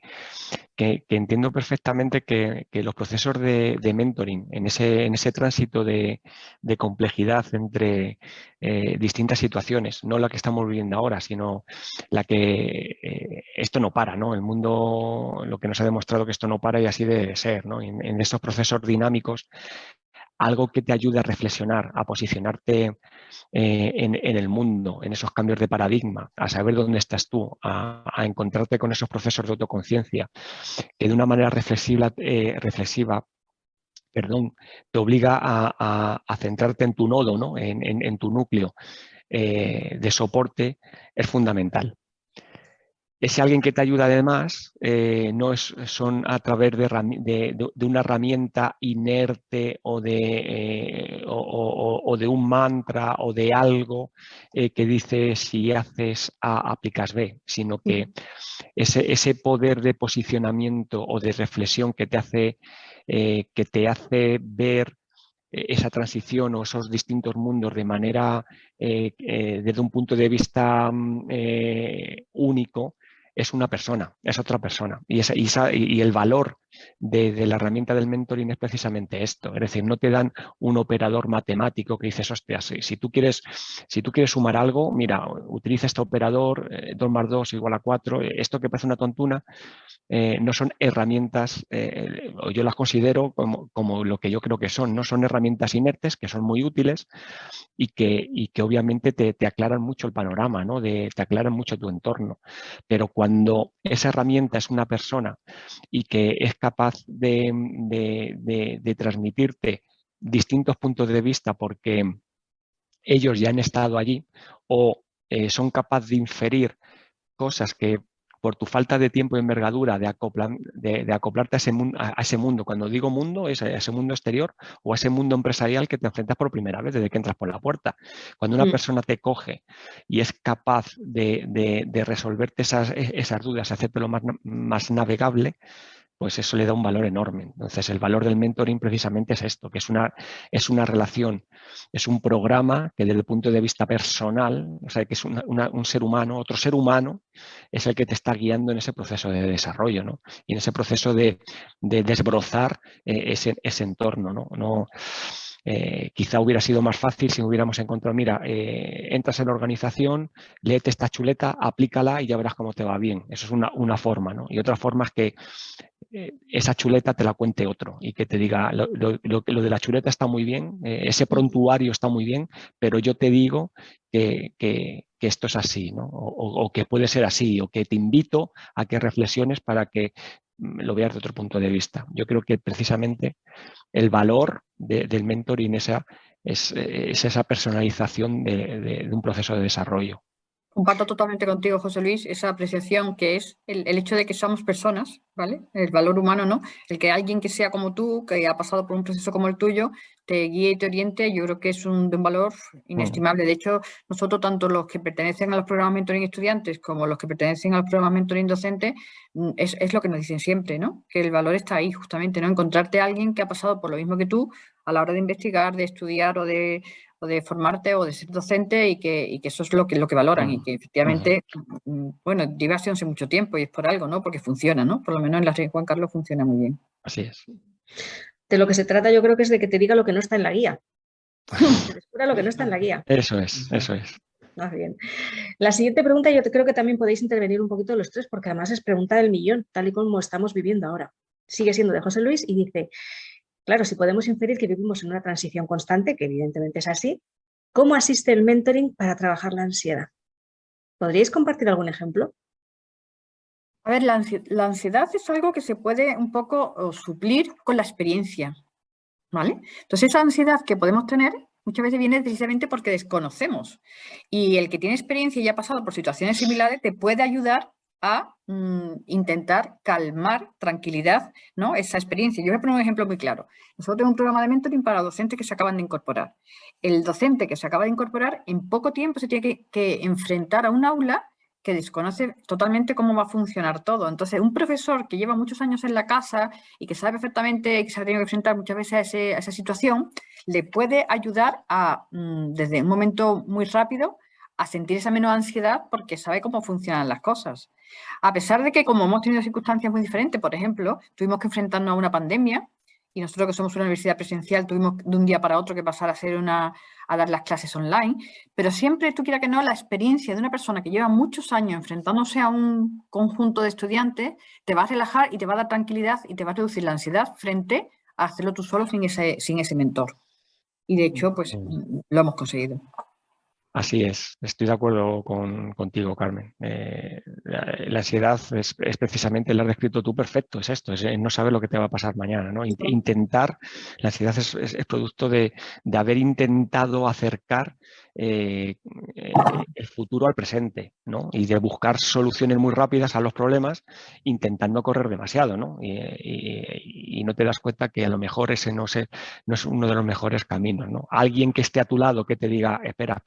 entiendo perfectamente que los procesos de mentoring, en ese tránsito de complejidad entre distintas situaciones, no la que estamos viviendo ahora, sino la que esto no para, ¿no? El mundo, lo que nos ha demostrado que esto no para y así debe ser, ¿no? En estos procesos dinámicos, algo que te ayude a reflexionar, a posicionarte en el mundo, en esos cambios de paradigma, a saber dónde estás tú, a encontrarte con esos procesos de autoconciencia, que de una manera reflexiva, te obliga a centrarte en tu nodo, ¿no? en tu núcleo de soporte, es fundamental. Ese alguien que te ayuda además no son a través de una herramienta inerte o de un mantra o de algo que dice si haces A, aplicas B, sino que ese poder de posicionamiento o de reflexión que te hace ver esa transición o esos distintos mundos de manera desde un punto de vista único, es una persona, es otra persona. Y el valor de la herramienta del mentoring es precisamente esto. Es decir, no te dan un operador matemático que dices, hostia, si tú quieres sumar algo, mira, utiliza este operador, 2 más 2 igual a 4. Esto que parece una tontuna, no son herramientas, yo las considero como lo que yo creo que son, ¿no? Son herramientas inertes que son muy útiles y que obviamente te aclaran mucho el panorama, ¿no? Te aclaran mucho tu entorno. Pero cuando esa herramienta es una persona y que es capaz de transmitirte distintos puntos de vista porque ellos ya han estado allí o son capaces de inferir cosas que por tu falta de tiempo y envergadura de acoplarte a ese mundo, cuando digo mundo es a ese mundo exterior o a ese mundo empresarial que te enfrentas por primera vez desde que entras por la puerta. Cuando una persona te coge y es capaz de resolverte esas dudas, hacértelo más navegable, pues eso le da un valor enorme. Entonces, el valor del mentoring precisamente es esto, que es una relación, es un programa que desde el punto de vista personal, o sea, que es un ser humano, otro ser humano, es el que te está guiando en ese proceso de desarrollo, ¿no? Y en ese proceso de desbrozar ese entorno, ¿no? Quizá hubiera sido más fácil si hubiéramos encontrado, mira, entras en la organización, léete esta chuleta, aplícala y ya verás cómo te va bien. Eso es una forma, ¿no? Y otra forma es que esa chuleta te la cuente otro y que te diga, lo de la chuleta está muy bien, ese prontuario está muy bien, pero yo te digo que esto es así, ¿no? O que puede ser así, o que te invito a que reflexiones para que lo veas de otro punto de vista. Yo creo que precisamente el valor del mentoring es esa personalización de un proceso de desarrollo. Comparto totalmente contigo, José Luis, esa apreciación que es el hecho de que somos personas, ¿vale? El valor humano, ¿no? El que alguien que sea como tú, que ha pasado por un proceso como el tuyo, te guíe y te oriente, yo creo que es de un valor inestimable. De hecho, nosotros, tanto los que pertenecen a los programas mentoring estudiantes como los que pertenecen a los programas mentoring docentes, es lo que nos dicen siempre, ¿no? Que el valor está ahí, justamente, ¿no? Encontrarte a alguien que ha pasado por lo mismo que tú a la hora de investigar, de estudiar o de formarte o de ser docente y que eso es lo que valoran y que efectivamente, bueno, lleva hace mucho tiempo y es por algo, ¿no? Porque funciona, ¿no? Por lo menos en la red Juan Carlos funciona muy bien. Así es. De lo que se trata yo creo que es de que te diga lo que no está en la guía. Te descubra lo que no está en la guía. Eso es. Más bien. La siguiente pregunta yo creo que también podéis intervenir un poquito los tres porque además es pregunta del millón, tal y como estamos viviendo ahora. Sigue siendo de José Luis y dice, claro, si podemos inferir que vivimos en una transición constante, que evidentemente es así, ¿cómo asiste el mentoring para trabajar la ansiedad? ¿Podríais compartir algún ejemplo? A ver, la ansiedad es algo que se puede un poco suplir con la experiencia, ¿vale? Entonces, esa ansiedad que podemos tener muchas veces viene precisamente porque desconocemos. Y el que tiene experiencia y ha pasado por situaciones similares te puede ayudar a intentar calmar, tranquilidad, ¿no? Esa experiencia. Yo voy a poner un ejemplo muy claro. Nosotros tenemos un programa de mentoring para docentes que se acaban de incorporar. El docente que se acaba de incorporar en poco tiempo se tiene que enfrentar a un aula que desconoce totalmente cómo va a funcionar todo. Entonces, un profesor que lleva muchos años en la casa y que sabe perfectamente que se ha tenido que enfrentar muchas veces a esa situación, le puede ayudar a, desde un momento muy rápido, a sentir esa menos ansiedad porque sabe cómo funcionan las cosas. A pesar de que, como hemos tenido circunstancias muy diferentes, por ejemplo, tuvimos que enfrentarnos a una pandemia y nosotros que somos una universidad presencial tuvimos de un día para otro que pasar a dar las clases online, pero siempre, tú quieras que no, la experiencia de una persona que lleva muchos años enfrentándose a un conjunto de estudiantes te va a relajar y te va a dar tranquilidad y te va a reducir la ansiedad frente a hacerlo tú solo sin ese mentor. Y de hecho, pues lo hemos conseguido. Así es, estoy de acuerdo contigo, Carmen. La ansiedad es precisamente, lo has descrito tú perfecto, es esto, es no saber lo que te va a pasar mañana, ¿no? Intentar, la ansiedad es producto de haber intentado acercar el futuro al presente, ¿no? Y de buscar soluciones muy rápidas a los problemas intentando correr demasiado, ¿no? Y no te das cuenta que a lo mejor ese no es uno de los mejores caminos, ¿no? Alguien que esté a tu lado que te diga, espera,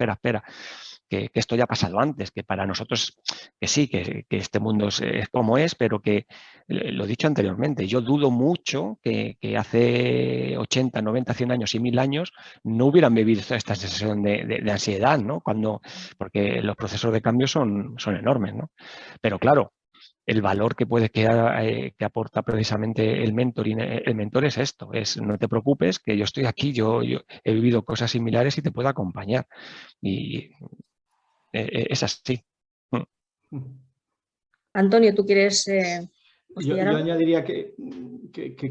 que esto ya ha pasado antes, que para nosotros, que sí, que este mundo es como es, pero que, lo he dicho anteriormente, yo dudo mucho que hace 80, 90, 100 años y 1000 años no hubieran vivido esta sensación de ansiedad, ¿no? Porque los procesos de cambio son enormes, ¿no? Pero claro, el valor que aporta precisamente el mentor es esto, es no te preocupes, que yo estoy aquí, yo he vivido cosas similares y te puedo acompañar. Y es así. Antonio, ¿tú quieres...? Yo añadiría que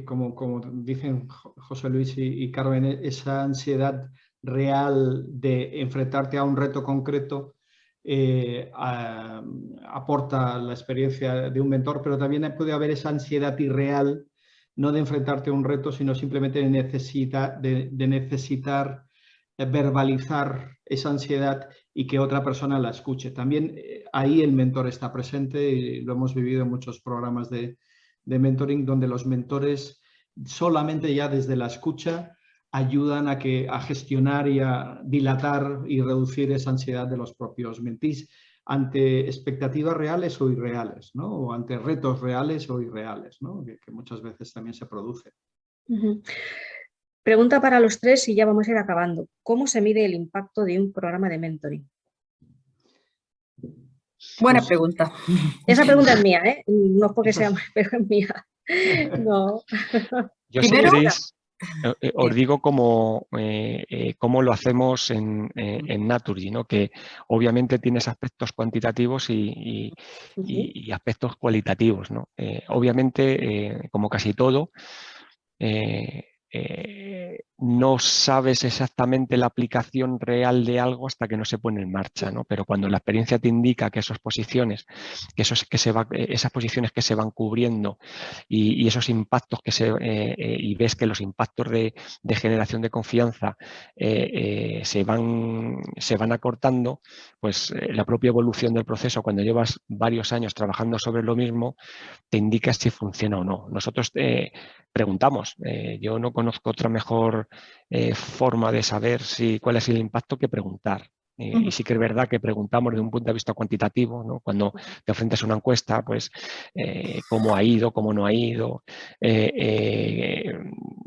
como dicen José Luis y Carmen, esa ansiedad real de enfrentarte a un reto concreto aporta la experiencia de un mentor, pero también puede haber esa ansiedad irreal, no de enfrentarte a un reto, sino simplemente de necesitar verbalizar esa ansiedad y que otra persona la escuche. También ahí el mentor está presente y lo hemos vivido en muchos programas de mentoring donde los mentores solamente ya desde la escucha ayudan a gestionar y a dilatar y reducir esa ansiedad de los propios mentees ante expectativas reales o irreales, ¿no? O ante retos reales o irreales, ¿no? que muchas veces también se produce. Pregunta para los tres y ya vamos a ir acabando. ¿Cómo se mide el impacto de un programa de mentoring? Buena pregunta. Esa pregunta es mía, ¿eh? No es porque sea, pero es mía. No. Yo, Primero, Os digo cómo lo hacemos en Naturgy, ¿no? Que obviamente tienes aspectos cuantitativos y aspectos cualitativos, ¿no? Obviamente, como casi todo, no sabes exactamente la aplicación real de algo hasta que no se pone en marcha, ¿no? Pero cuando la experiencia te indica que esas posiciones que se van cubriendo y esos impactos y ves que los impactos de generación de confianza se van acortando, pues la propia evolución del proceso, cuando llevas varios años trabajando sobre lo mismo, te indica si funciona o no. Nosotros preguntamos. Yo no conozco otra mejor forma de saber cuál es el impacto que preguntar. Y sí que es verdad que preguntamos desde un punto de vista cuantitativo, ¿no? Cuando te enfrentas a una encuesta, pues cómo ha ido, cómo no ha ido.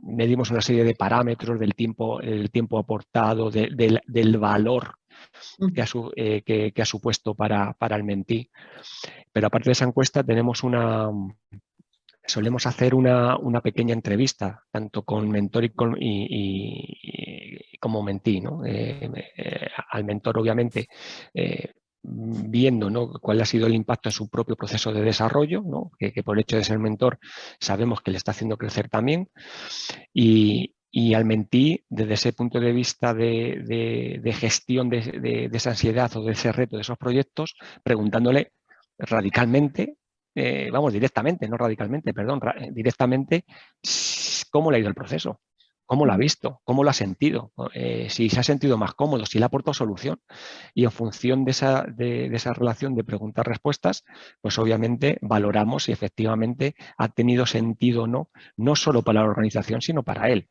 Medimos una serie de parámetros del tiempo aportado, del valor que ha supuesto para el mentí. Pero aparte de esa encuesta solemos hacer una pequeña entrevista, tanto con mentor y como mentí, ¿no? Al mentor, obviamente, viendo, ¿no?, cuál ha sido el impacto en su propio proceso de desarrollo, ¿no? Que por el hecho de ser mentor sabemos que le está haciendo crecer también. Y al mentí, desde ese punto de vista de gestión de esa ansiedad o de ese reto, de esos proyectos, preguntándole radicalmente, directamente, no radicalmente, perdón, directamente, cómo le ha ido el proceso, cómo lo ha visto, cómo lo ha sentido, si se ha sentido más cómodo, si le ha aportado solución. Y en función de esa relación de preguntas-respuestas, pues obviamente valoramos si efectivamente ha tenido sentido o no, no solo para la organización, sino para él.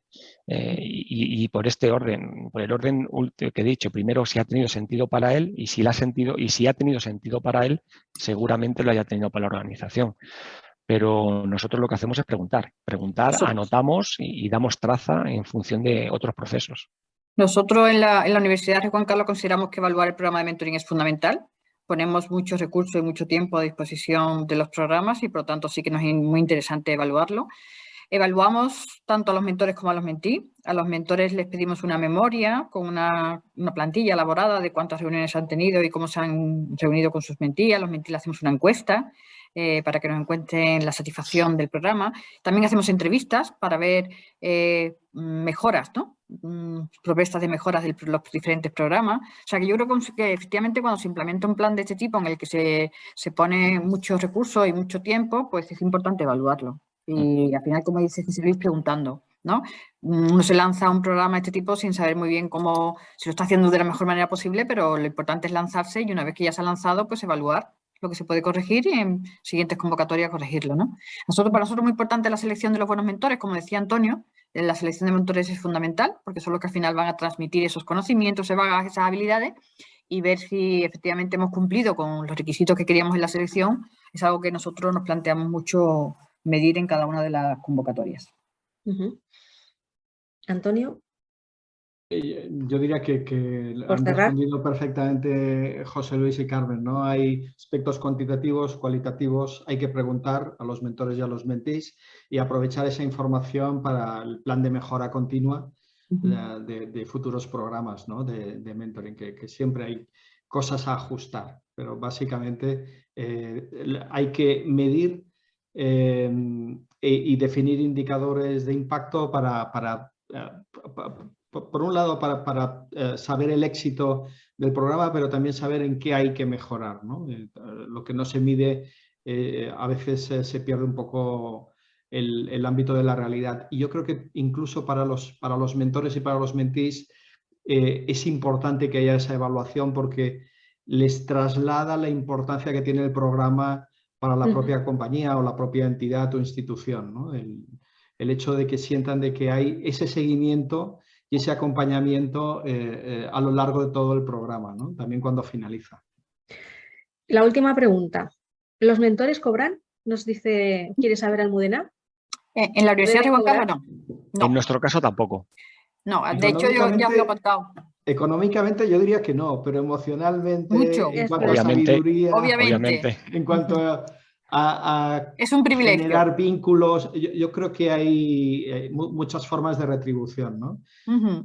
Y por este orden, por el orden que he dicho, primero si ha tenido sentido para él y si ha tenido sentido para él, seguramente lo haya tenido para la organización. Pero nosotros lo que hacemos es preguntar, anotamos y damos traza en función de otros procesos. Nosotros en la Universidad de Juan Carlos consideramos que evaluar el programa de mentoring es fundamental. Ponemos muchos recursos y mucho tiempo a disposición de los programas y por lo tanto sí que nos es muy interesante evaluarlo. Evaluamos tanto a los mentores como a los mentí. A los mentores les pedimos una memoria con una plantilla elaborada de cuántas reuniones han tenido y cómo se han reunido con sus mentí. A los mentí les hacemos una encuesta para que nos encuentren la satisfacción del programa. También hacemos entrevistas para ver mejoras, ¿no? Propuestas de mejoras de los diferentes programas. O sea, que yo creo que efectivamente cuando se implementa un plan de este tipo en el que se pone muchos recursos y mucho tiempo, pues es importante evaluarlo. Y al final, como dices, seguir preguntando, ¿no? Uno se lanza a un programa de este tipo sin saber muy bien cómo se lo está haciendo de la mejor manera posible, pero lo importante es lanzarse y una vez que ya se ha lanzado, pues evaluar lo que se puede corregir y en siguientes convocatorias corregirlo, ¿no? Para nosotros es muy importante la selección de los buenos mentores, como decía Antonio, la selección de mentores es fundamental porque son los que al final van a transmitir esos conocimientos, esas habilidades y ver si efectivamente hemos cumplido con los requisitos que queríamos en la selección. Es algo que nosotros nos planteamos mucho medir en cada una de las convocatorias. Antonio. Yo diría que han respondido perfectamente José Luis y Carmen, ¿no? Hay aspectos cuantitativos, cualitativos, hay que preguntar a los mentores y a los mentís y aprovechar esa información para el plan de mejora continua de futuros programas, ¿no?, de mentoring, que siempre hay cosas a ajustar, pero básicamente hay que medir y definir indicadores de impacto por un lado, para saber el éxito del programa, pero también saber en qué hay que mejorar, ¿no? Lo que no se mide a veces se pierde un poco el ámbito de la realidad. Y yo creo que incluso para los mentores y para los mentís es importante que haya esa evaluación porque les traslada la importancia que tiene el programa para la propia compañía o la propia entidad o institución, ¿no? El hecho de que sientan de que hay ese seguimiento y ese acompañamiento a lo largo de todo el programa, ¿no? También cuando finaliza. La última pregunta. ¿Los mentores cobran? Nos dice, ¿quiere saber Almudena? En la Universidad de Juan Carlos no. En nuestro caso tampoco. No, de hecho yo ya os lo he contado. Económicamente yo diría que no, pero emocionalmente, mucho. en cuanto a sabiduría, obviamente. en cuanto Es un privilegio. generar vínculos. Yo creo que hay muchas formas de retribución, ¿no?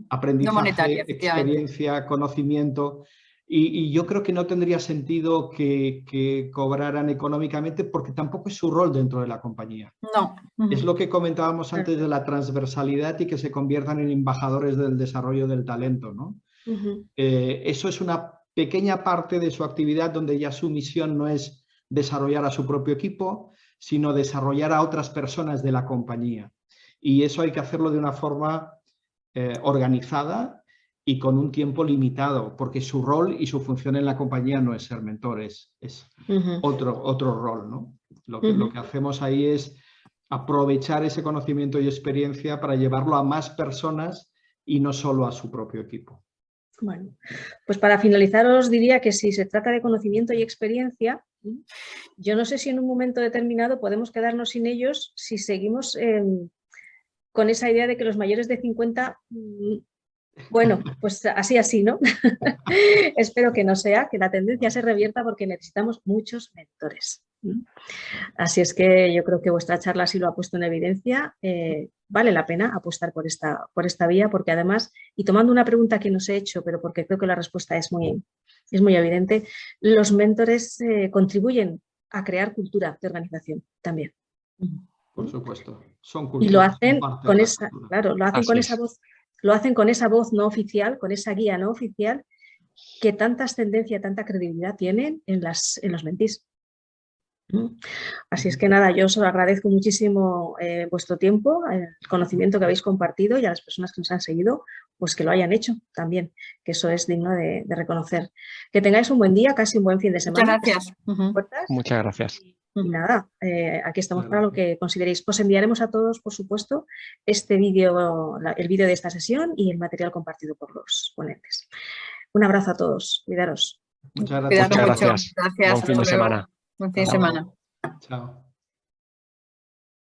Aprendizaje, No monetaria, experiencia, conocimiento. Y yo creo que no tendría sentido que cobraran económicamente porque tampoco es su rol dentro de la compañía. No. Es lo que comentábamos antes de la transversalidad y que se conviertan en embajadores del desarrollo del talento, ¿no? Eso es una pequeña parte de su actividad donde ya su misión no es desarrollar a su propio equipo, sino desarrollar a otras personas de la compañía. Y eso hay que hacerlo de una forma organizada y con un tiempo limitado, porque su rol y su función en la compañía no es ser mentor, es otro rol, ¿no? Lo que hacemos ahí es aprovechar ese conocimiento y experiencia para llevarlo a más personas y no solo a su propio equipo. Bueno, pues para finalizar os diría que si se trata de conocimiento y experiencia, yo no sé si en un momento determinado podemos quedarnos sin ellos si seguimos con esa idea de que los mayores de 50, bueno, pues así, ¿no? Espero que no sea, que la tendencia se revierta porque necesitamos muchos mentores. Así es que yo creo que vuestra charla sí lo ha puesto en evidencia. Vale la pena apostar por esta vía porque además, y tomando una pregunta que nos he hecho, pero porque creo que la respuesta es muy evidente, los mentores contribuyen a crear cultura de organización también. Por supuesto. Son culturas, y lo hacen con esa, claro, lo hacen con esa voz. Lo hacen con esa voz no oficial, con esa guía no oficial, que tanta ascendencia, tanta credibilidad tienen en los mentís. Así es que nada, yo os agradezco muchísimo vuestro tiempo, el conocimiento que habéis compartido y a las personas que nos han seguido, pues que lo hayan hecho también, que eso es digno de reconocer. Que tengáis un buen día, casi un buen fin de semana. Muchas gracias. Muchas gracias. Y nada, aquí estamos para lo que consideréis. Os enviaremos a todos, por supuesto, este vídeo, el vídeo de esta sesión y el material compartido por los ponentes. Un abrazo a todos, cuidaros. Muchas gracias. Muchas gracias. Gracias. Buen fin de semana. Buen fin de semana. Chao.